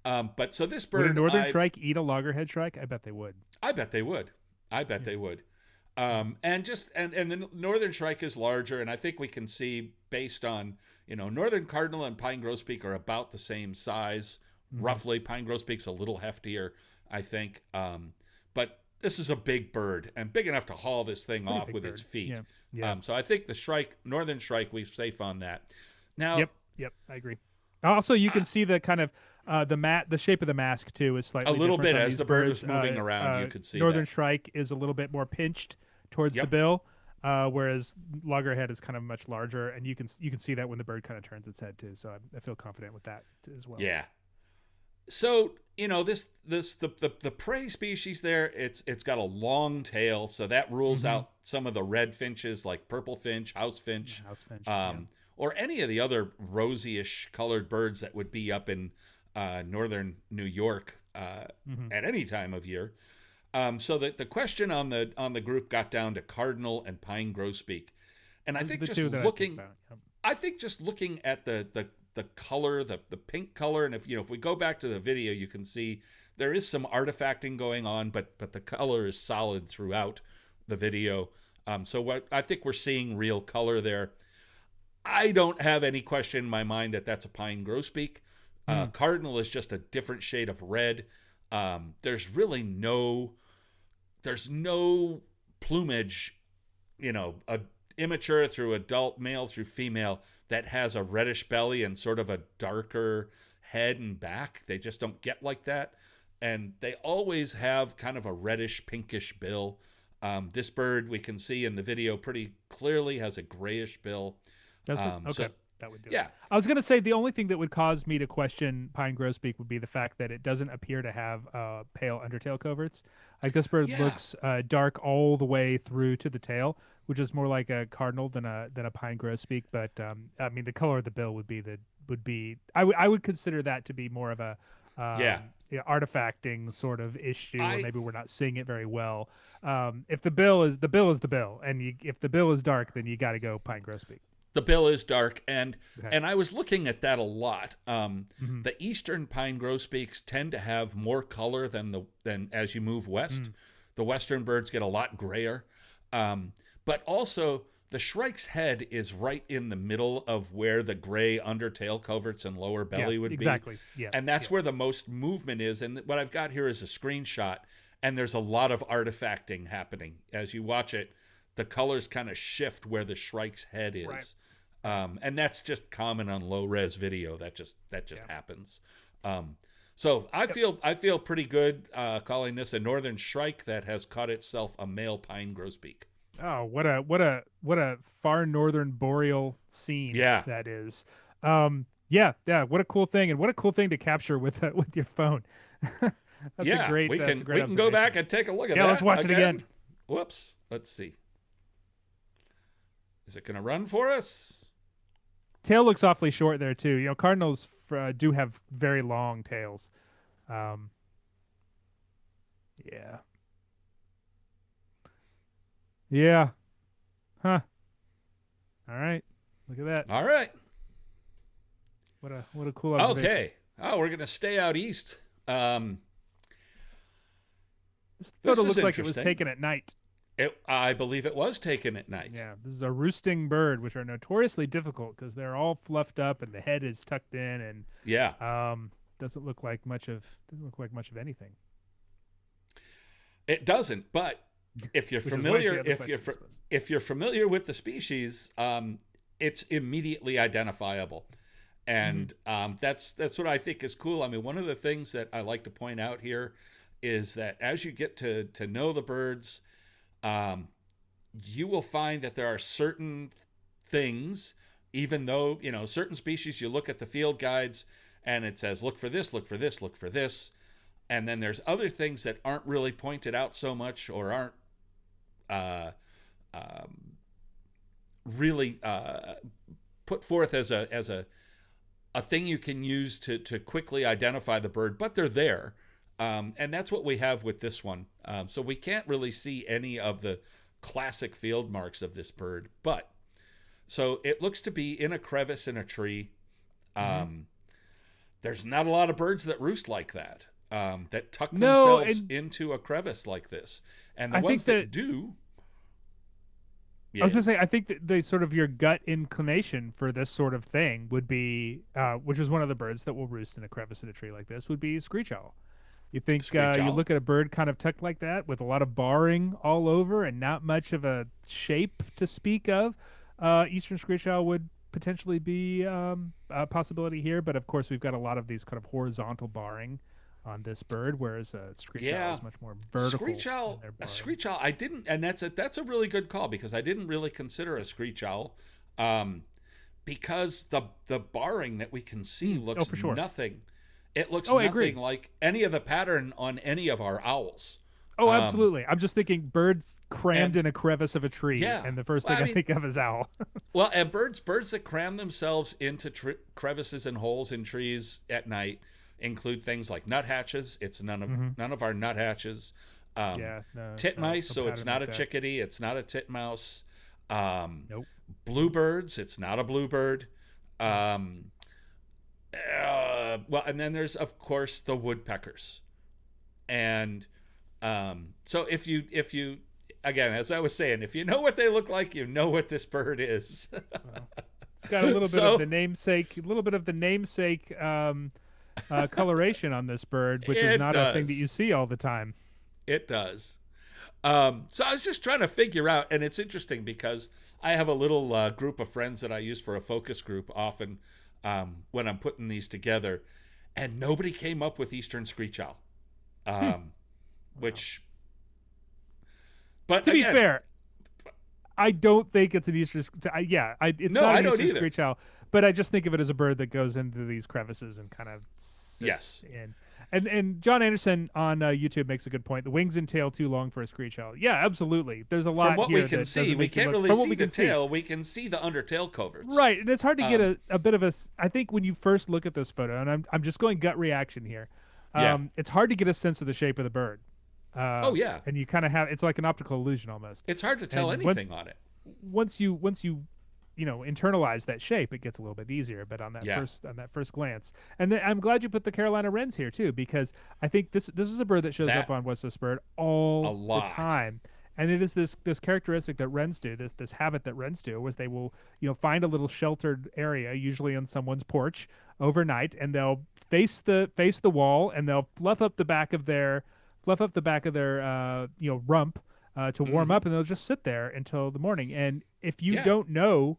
But so this Would a bird, northern shrike eat a loggerhead shrike? I bet they would. I bet they would. I bet Yeah. they would. And the northern shrike is larger, and I think we can see based on northern cardinal and pine grosbeak are about the same size, Hmm. roughly. Pine grosbeak's a little heftier, I think. But this is a big bird and big enough to haul this thing Pretty off big with bird. its feet. Yeah. Yeah. So I think the northern shrike, we're safe on that. Now, Yep. Yep. I agree. Also, you can see the kind of the shape of the mask too is a slightly little different bit on as these the bird birds. was moving around, you could see Northern that. shrike is a little bit more pinched towards the Yep. bill, whereas loggerhead is kind of much larger, and you can see that when the bird kind of turns its head too. So I feel confident with that as well. Yeah. So the prey species there, it's got a long tail, so that rules Mhm. out some of the red finches like purple finch, house finch, House finch. Yeah. or any of the other rosyish colored birds that would be up in northern New York Hmm. at any time of year. So the question on the group got down to cardinal and pine grosbeak, and Those are the two that I think about. Yep. I think just looking at the color, the pink color, and if we go back to the video, you can see there is some artifacting going on, but the color is solid throughout the video. So what I think we're seeing real color there. I don't have any question in my mind that that's a pine grosbeak. Cardinal is just a different shade of red. There's really there's no plumage, a immature through adult, male through female, that has a reddish belly and sort of a darker head and back. They just don't get like that. And they always have kind of a reddish pinkish bill. This bird we can see in the video pretty clearly has a grayish bill. Does it? Okay. So That would do it. yeah, I was going to say the only thing that would cause me to question pine grosbeak would be the fact that it doesn't appear to have pale undertail coverts. Like this bird yeah, looks dark all the way through to the tail, which is more like a cardinal than a pine grosbeak. But I mean, the color of the bill I would consider that to be more of a yeah. artifacting sort of issue, or I maybe we're not seeing it very well. If the bill is the bill, and if the bill is dark, then you got to go pine grosbeak. The bill is dark, and Okay. and I was looking at that a lot. Mhm. The eastern pine grosbeaks tend to have more color than as you move west. The western birds get a lot grayer, but also the shrike's head is right in the middle of where the gray undertail coverts and lower belly would exactly. be, Yeah, and that's yeah. where the most movement is. And what I've got here is a screenshot, and there's a lot of artifacting happening as you watch it. The colors kind of shift where the shrike's head is. Right. And that's just common on low res video. That just Yeah. happens. So I feel pretty good calling this a northern shrike that has caught itself a male pine grosbeak. Oh, what a far northern boreal scene Yeah. that is. Yeah, yeah. What a cool thing, and what a cool thing to capture with with your phone. That's a great. we That's a can great go back observation. and take a look at Yeah, that. let's watch it again. Whoops. Let's see. Is it going to run for us? Tail looks awfully short there too. Cardinals do have very long tails. Um, yeah, yeah, huh. All right, look at that. All right. What a cool observation. Okay. Oh, we're going to stay out east. This This photo is looks like it was interesting. taken at night. I believe it was taken at night. Yeah, this is a roosting bird, which are notoriously difficult because they're all fluffed up and the head is tucked in, and Yeah. doesn't look like much of anything. It doesn't, but if you're Which is why she familiar, had the question, I suppose. if you're familiar with the species, it's immediately identifiable, and that's what I think is cool. I mean, one of the things that I like to point out here is that as you get to know the birds, you will find that there are certain things, even though certain species, you look at the field guides and it says look for this, look for this, look for this. And then there's other things that aren't really pointed out so much, or aren't really put forth as a thing you can use to quickly identify the bird, but they're there. And that's what we have with this one. So we can't really see any of the classic field marks of this bird, but so it looks to be in a crevice in a tree. There's not a lot of birds that roost like that, that tuck themselves into a crevice like this. And the ones that do. Yeah. I was going to say, I think that the sort of your gut inclination for this sort of thing would be, which is one of the birds that will roost in a crevice in a tree like this, would be screech owl. You think you look at a bird kind of tucked like that with a lot of barring all over and not much of a shape to speak of, eastern screech owl would potentially be a possibility here. But of course, we've got a lot of these kind of horizontal barring on this bird, whereas a screech owl is much more vertical. A screech owl, I didn't, and that's a really good call, because I didn't really consider a screech owl, because the barring that we can see looks nothing. It looks nothing like any of the pattern on any of our owls. Oh, absolutely. I'm just thinking birds crammed in a crevice of a tree, and the first thing I think of is owl. Well, and birds that cram themselves into crevices and holes in trees at night include things like nuthatches. It's none of our nuthatches. Titmice, so it's not a chickadee. It's not a titmouse. Nope. Bluebirds, it's not a bluebird. Well, and then there's, of course, the woodpeckers. And so if you again, as I was saying, if you know what they look like, you know what this bird is. Well, it's got a little bit of the namesake, coloration on this bird, which is not a thing that you see all the time. It does. So I was just trying to figure out, and it's interesting because I have a little group of friends that I use for a focus group often when I'm putting these together, and nobody came up with eastern screech owl. Which, but to be fair, I don't think it's an eastern. It's not an eastern screech owl, but I just think of it as a bird that goes into these crevices and kind of sits in. And John Anderson on YouTube makes a good point. The wings and tail too long for a screech owl. Yeah, absolutely. There's a lot from what here we can see. We can't really see the tail. We can see the undertail coverts. Right, and it's hard to get a bit of a. I think when you first look at this photo, and I'm just going gut reaction here. It's hard to get a sense of the shape of the bird. And you kind of have, it's like an optical illusion almost. It's hard to tell anything on it. Once you internalize that shape, it gets a little bit easier. But on that first glance, and I'm glad you put the Carolina wrens here too, because I think this is a bird that shows up on West Coast Bird all the time. And it is this characteristic that wrens do, this habit that wrens do, was they will find a little sheltered area, usually on someone's porch overnight, and they'll face the wall, and they'll fluff up the back of their rump to warm up, and they'll just sit there until the morning. And if you don't know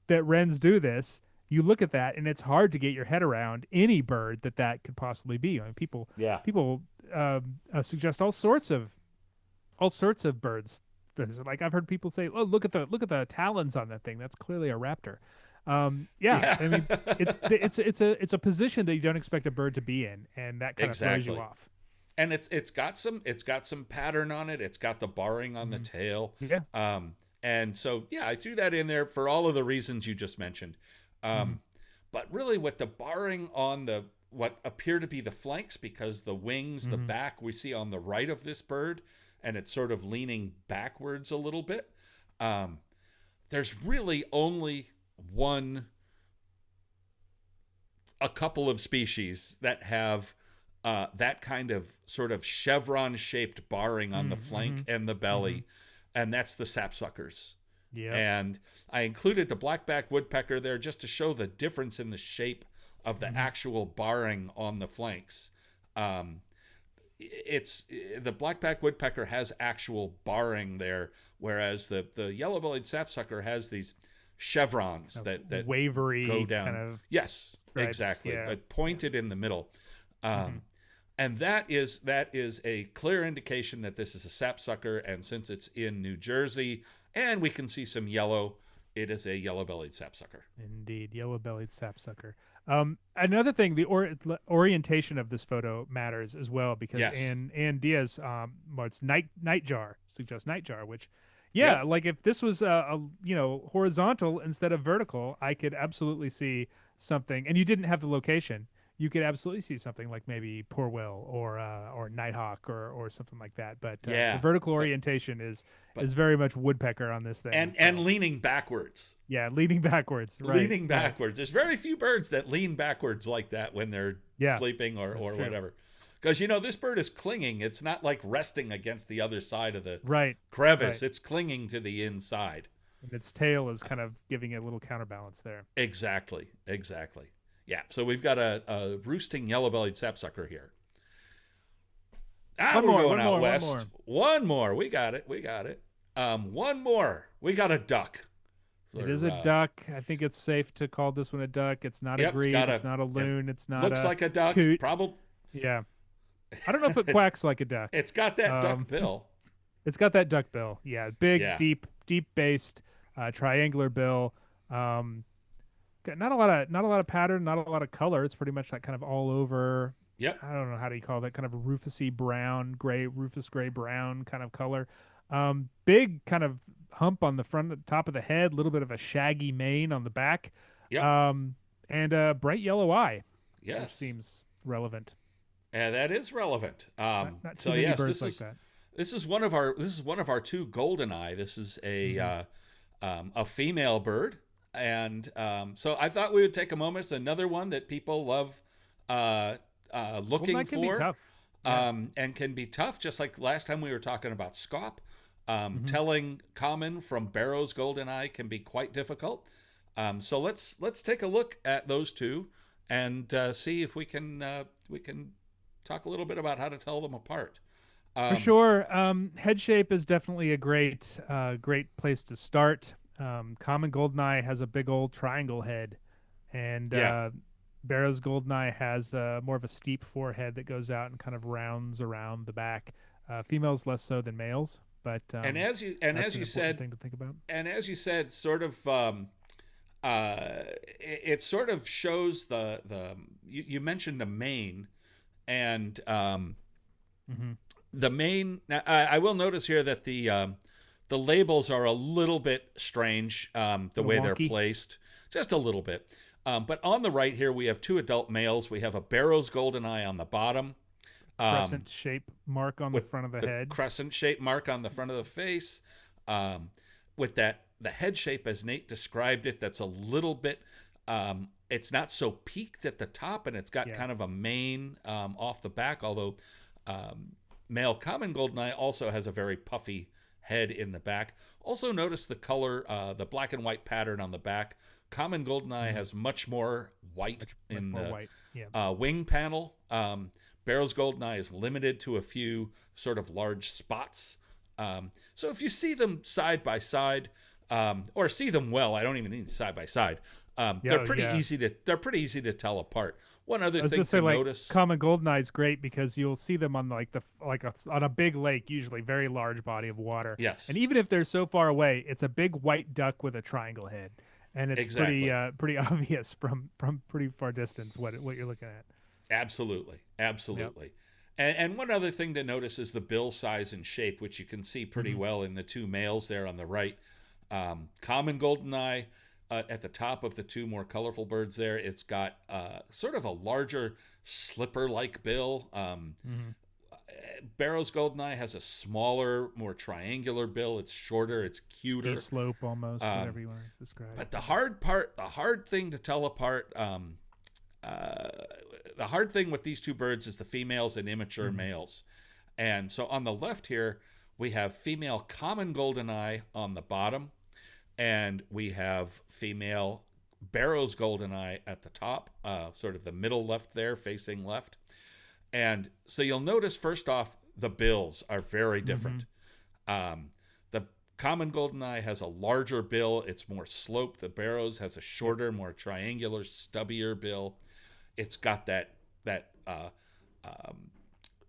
that wrens do this, you look at that, and it's hard to get your head around any bird that could possibly be. I mean, people suggest all sorts of birds. Like I've heard people say, "Oh, look at the talons on that thing. That's clearly a raptor." I mean, it's a position that you don't expect a bird to be in, and that kind of throws you off. And it's got some pattern on it. It's got the barring on the tail. Yeah. And so I threw that in there for all of the reasons you just mentioned. But really, with the barring on what appear to be the flanks, because the wings, the back we see on the right of this bird, and it's sort of leaning backwards a little bit. There's really only a couple of species that have that kind of sort of chevron-shaped barring on the flank and the belly, and that's the sapsuckers. Yeah. And I included the blackback woodpecker there just to show the difference in the shape of the actual barring on the flanks. It's the blackback woodpecker has actual barring there, whereas the yellow-bellied sapsucker has these chevrons that wavery go down. Kind of yes, stripes, exactly, but pointed in the middle. And that is a clear indication that this is a sapsucker, and since it's in New Jersey and we can see some yellow, it is a yellow-bellied sapsucker. Indeed, yellow-bellied sapsucker. Another thing, the orientation of this photo matters as well, because Ann Diaz, it's nightjar, suggests nightjar, which, Yeah, Yep. like if this was horizontal instead of vertical, I could absolutely see something. And you didn't have the location. You could absolutely see something like maybe Poor Will or Nighthawk or something like that. But the Yeah. vertical But orientation but is very much woodpecker on this thing. and So leaning backwards. yeah, leaning backwards. Right, Leaning right. backwards. There's very few birds that lean backwards like that when they're Yeah, sleeping that's or true. whatever. Because this bird is clinging. It's not like resting against the other side of the Right, crevice. right. It's clinging to the inside. And its tail is kind of giving it a little counterbalance there. Exactly. Exactly. Yeah. So we've got a roosting yellow-bellied sapsucker here. One We're more, going one out more, one west. more. One more. We got it. We got it. One more. We got a duck. So It is a duck. I think it's safe to call this one a duck. It's not a Yep. grebe. It's not a It loon. It's not looks a like a duck. coot. Probably. Yeah. I don't know if it It's quacks like a duck. It's got that duck Um, bill. It's got that duck bill. Yeah, big, Yeah. deep based, triangular bill. Got not a lot of pattern, not a lot of color. It's pretty much that kind of all over. Yep. I don't know how do you call that kind of rufusy brown, rufus gray brown kind of color. Big kind of hump on the front, top of the head, a little bit of a shaggy mane on the back, Yep. and a bright yellow eye, which Yes. seems relevant. And that is relevant. Not too So many yes, birds like that. this is one of our two golden eye. This is a female bird, and so I thought we would take a moment. It's another one that people love looking Goldeneye can be for, tough. Yeah. and can be tough. Just like last time we were talking about scaup, Mm-hmm. telling common from Barrow's golden eye can be quite difficult. So let's take a look at those two and see if we can talk a little bit about how to tell them apart. For sure. Head shape is definitely a great place to start. Common Goldeneye has a big old triangle head, and Yeah. Barrow's Goldeneye has more of a steep forehead that goes out and kind of rounds around the back. Females less so than males, but And as you that's an important said, thing to think about. sort of it sort of shows you mentioned the mane and Hmm. the mane. Now, I will notice here that the labels are a little bit strange, the way they're wonky. placed, just a little bit. But on the right here, we have two adult males. We have a Barrow's goldeneye on the bottom, Crescent shape mark on the with front of the the head. crescent shape mark on the front of the face, with the head shape as Nate described it. That's a little bit. It's not so peaked at the top, and it's got Yeah. kind of a mane off the back. Although male common goldeneye also has a very puffy head in the back. Also notice the color, the black and white pattern on the back. Common goldeneye has much more white Much in more the white. Yeah. wing panel. Barrow's goldeneye is limited to a few sort of large spots. So if you see them side by side, or see them well, I don't even need side by side. They're pretty yeah. easy to tell apart. One other I was thing just to say, like, notice. common goldeneye is great because you'll see them on on a big lake, usually very large body of water. Yes. And even if they're so far away, it's a big white duck with a triangle head, and it's Exactly. pretty obvious from pretty far distance what you're looking at. Absolutely. And one other thing to notice is the bill size and shape, which you can see pretty well in the two males there on the right. Common goldeneye at the top of the two more colorful birds there. It's got sort of a larger slipper-like bill. Barrow's goldeneye has a smaller, more triangular bill. It's shorter. It's cuter. Ski slope almost, whatever you want to describe. But the hard thing to tell apart, the hard thing with these two birds is the females and immature males. And so on the left here, we have female common goldeneye on the bottom, and we have female Barrow's goldeneye at the top, sort of the middle left there, facing left. And so you'll notice, first off, the bills are very different. The common goldeneye has a larger bill. It's more sloped. The Barrow's has a shorter, more triangular, stubbier bill. It's got that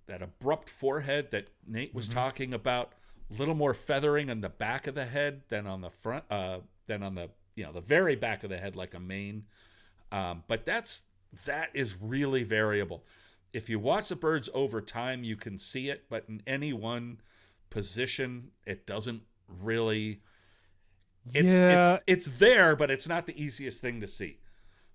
abrupt forehead that Nate was talking about. A little more feathering on the back of the head than on the front, than on the the very back of the head, like a mane. But that is really variable. If you watch the birds over time, you can see it, but in any one position, it doesn't really. Yeah, It's there, but it's not the easiest thing to see.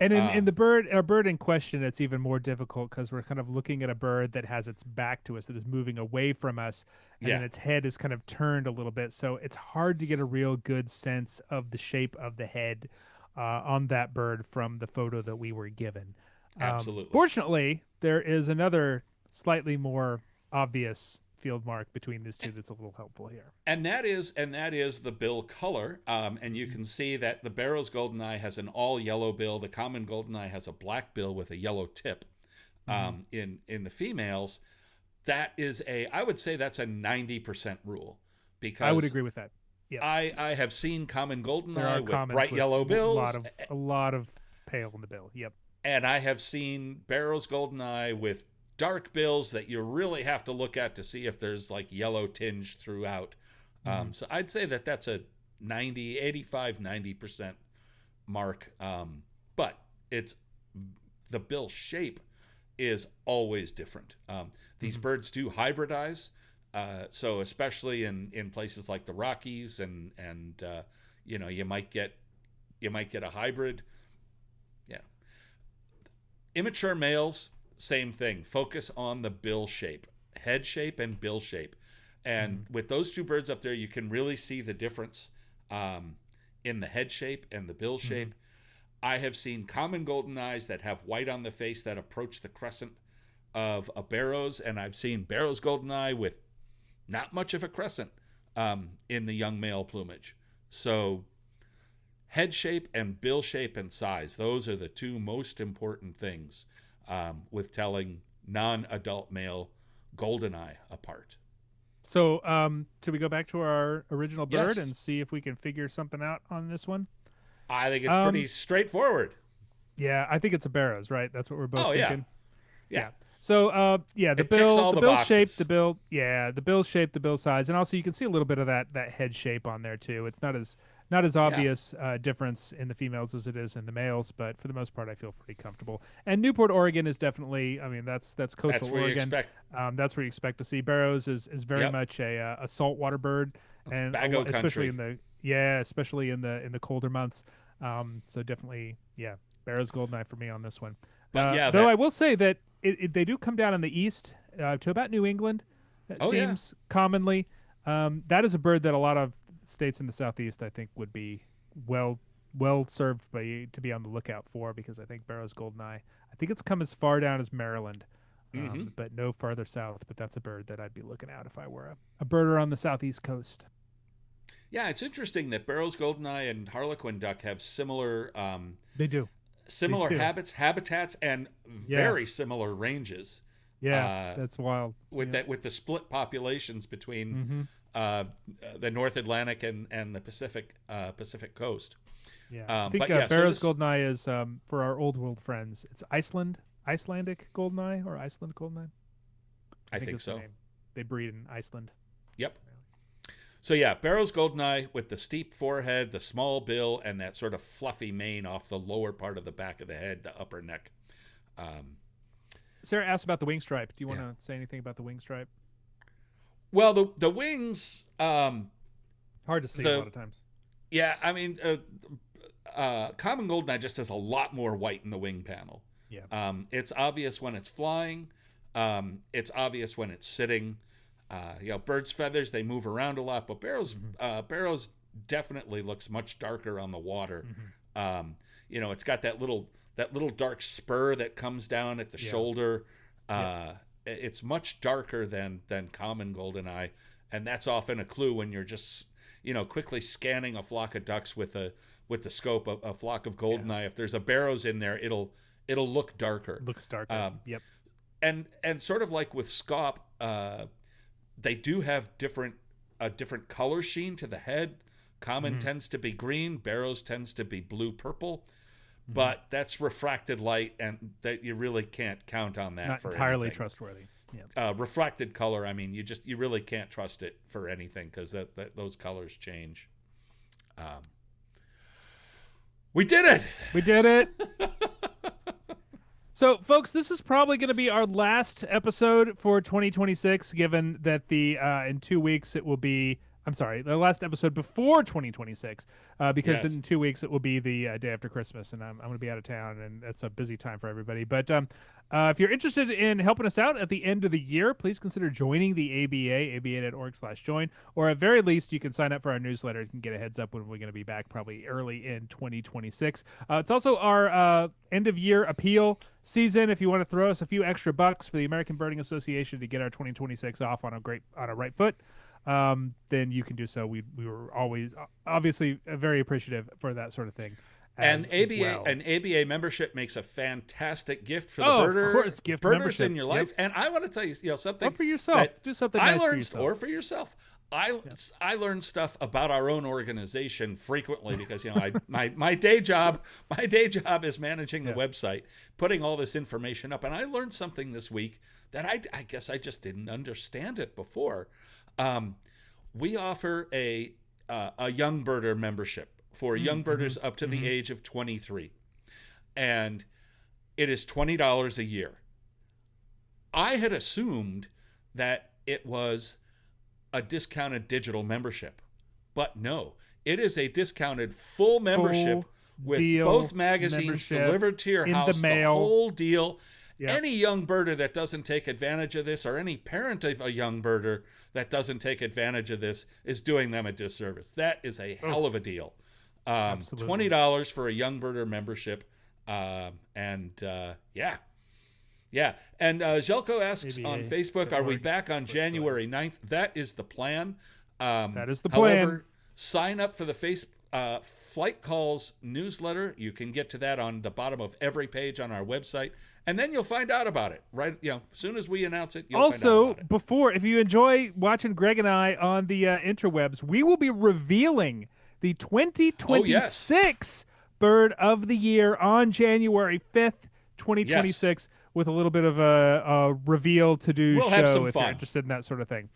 and in Um, the bird, our bird in question, it's even more difficult because we're kind of looking at a bird that has its back to us, that is moving away from us, and then yeah, its head is kind of turned a little bit. So it's hard to get a real good sense of the shape of the head on that bird from the photo that we were given. absolutely. Fortunately, there is another slightly more obvious field mark between these two that's a little helpful here. And that is the bill color. And you can see that the Barrow's goldeneye has an all yellow bill. The common goldeneye has a black bill with a yellow tip. Mm-hmm. In the females, that is I would say that's a 90% rule, I would because agree with that. Yep. I have seen common There are goldeneye with comments bright with yellow bills, a lot of pale in the bill. Yep. and I have seen Barrow's goldeneye with dark bills that you really have to look at to see if there's like yellow tinge throughout. Mm-hmm. So I'd say that that's a 90% mark. But it's the bill shape is always different. These Mm-hmm. birds do hybridize. So especially in places like the Rockies, and you might get a hybrid. Yeah. Immature males, same thing. Focus on the bill shape, head shape, and bill shape. And Mm-hmm. with those two birds up there, you can really see the difference in the head shape and the bill Mm-hmm. shape. I have seen common golden eyes that have white on the face that approach the crescent of a Barrow's, and I've seen Barrow's golden eye with not much of a crescent in the young male plumage. So head shape and bill shape and size, those are the two most important things with telling non-adult male goldeneye apart. So, should we go back to our original bird Yes, and see if we can figure something out on this one? I think it's pretty Um, straightforward. yeah, I think it's a Barrows, right? That's what we're both Oh yeah, thinking. yeah. Yeah. So, yeah, It ticks all the the bill shape, boxes. the bill, yeah, the bill shape, the bill size, and also you can see a little bit of that head shape on there too. It's not as Yeah, obvious difference in the females as it is in the males, but for the most part, I feel pretty comfortable. And Newport, Oregon is definitely, I mean, that's that's coastal where you Oregon. expect. That's where you expect to see. Barrows is very Yep, much a saltwater bird, it's and Bago especially country. especially in the colder months. So definitely, yeah, Barrows Goldeneye for me on this one. But yeah, Though I that. will say that they do come down in the east to about New England. It Oh yeah, seems commonly. That is a bird that a lot of states in the southeast, I think, would be well well served by to be on the lookout for, because I think Barrow's Goldeneye, I think it's come as far down as Maryland, mm-hmm. but no farther south. But that's a bird that I'd be looking out if I were a birder on the southeast coast. Yeah. It's interesting that Barrow's goldeneye and Harlequin duck have They do. They similar do. habitats, and Yeah. very similar ranges. Yeah. Uh, That's wild. with Yeah. that with the split populations between Mm-hmm. uh, the North Atlantic and the Pacific coast. Yeah, I think But yeah, so Barrow's this Goldeneye is for our old world friends. It's Icelandic Goldeneye or Iceland Goldeneye. I I think think is the so. name. They breed in Iceland. Yep. So yeah, Barrow's goldeneye with the steep forehead, the small bill, and that sort of fluffy mane off the lower part of the back of the head, the upper neck. Um, Sarah asked about the wing stripe. Do you want yeah. to say anything about the wing stripe? Well, the wings. Hard to see a The lot of times. Yeah, I mean, common goldeneye just has a lot more white in the wing panel. Yeah. It's obvious when it's flying. It's obvious when it's sitting. Birds' feathers, they move around a lot, but Barrow's definitely looks much darker on the water. Mm-hmm. It's got that little dark spur that comes down at the Yeah. shoulder. Yeah. It's much darker than common goldeneye, and that's often a clue when you're just quickly scanning a flock of ducks with the scope of a flock of goldeneye. If there's a Barrow's in there, it'll look darker. Looks darker. Um, Yep. and sort of like with Scaup, they do have a different color sheen to the head. Common Mm-hmm. tends to be green, Barrow's tends to be blue purple, Mm-hmm. but that's refracted light, and that you really can't count on that Not for entirely anything. trustworthy. Yeah. Refracted color, I mean, you really can't trust it for anything, because those colors change. We did it. We did it. So, folks, this is probably going to be our last episode for 2026, given that in 2 weeks it will be I'm sorry, the last episode before 2026, because then Yes. in 2 weeks it will be the day after Christmas, and I'm going to be out of town, and it's a busy time for everybody. But if you're interested in helping us out at the end of the year, please consider joining the ABA, aba.org/join, or at very least, you can sign up for our newsletter. You can get a heads up when we're going to be back, probably early in 2026. It's also our end of year appeal season. If you want to throw us a few extra bucks for the American Birding Association to get our 2026 off on a right foot, then you can do so. We were always obviously very appreciative for that sort of thing. And As ABA well. an ABA membership makes a fantastic gift for the Of course, gift birders membership. in your life. Yep. And I want to tell you, something. Or for yourself. that Do something I nice for learned, yourself. or for yourself. I learn stuff about our own organization frequently because my day job is managing the website, putting all this information up, and I learned something this week that I guess I just didn't understand it before. We offer a young birder membership for young birders up to the age of 23, and it is $20 a year. I had assumed that it was a discounted digital membership, but no, it is a discounted full membership with both magazines delivered to your house, the whole deal. Yep. Any young birder that doesn't take advantage of this, or any parent of a young birder that doesn't take advantage of this, is doing them a disservice. That is a hell of a deal. $20 for a young birder membership. Yeah. And Zelko asks on Facebook, are we back on January 9th? That is the plan. That is the plan. However, sign up for the Flight Calls newsletter. You can get to that on the bottom of every page on our website, and then you'll find out about it. Right, as soon as we announce it, you'll find out about it. Before, if you enjoy watching Greg and I on the interwebs, we will be revealing the 2026 Bird of the Year on January 5th, 2026, with a little bit of a reveal to do We'll show have some if fun. you're interested in that sort of thing.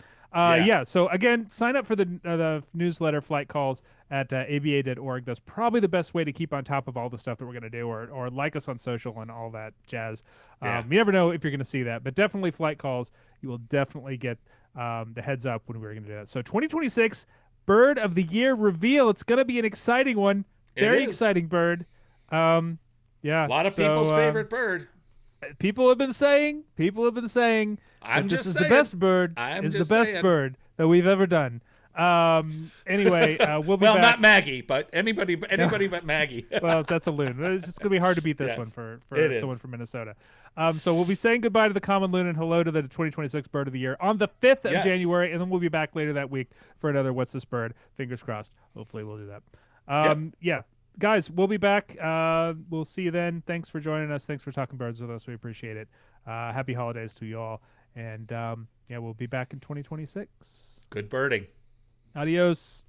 So again, sign up for the newsletter Flight Calls at aba.org. That's probably the best way to keep on top of all the stuff that we're going to do, or like us on social and all that jazz. You never know if you're going to see that, but definitely Flight Calls. You will definitely get the heads up when we're going to do that. So 2026 Bird of the Year reveal. It's going to be an exciting one. Very exciting bird. A lot of people's favorite bird. People have been saying I'm this just is saying. the best bird. I'm the just best saying. bird that we've ever done. Anyway, we'll be well, back. not Maggie, but anybody but Maggie. Well, that's a loon. It's going to be hard to beat this one for someone from Minnesota. So we'll be saying goodbye to the common loon and hello to the 2026 Bird of the Year on the 5th of January, and then we'll be back later that week for another What's This Bird? Fingers crossed. Hopefully we'll do that. Yeah. Guys, we'll be back. We'll see you then. Thanks for joining us. Thanks for talking birds with us. We appreciate it. Happy holidays to you all. And we'll be back in 2026. Good birding. Adios.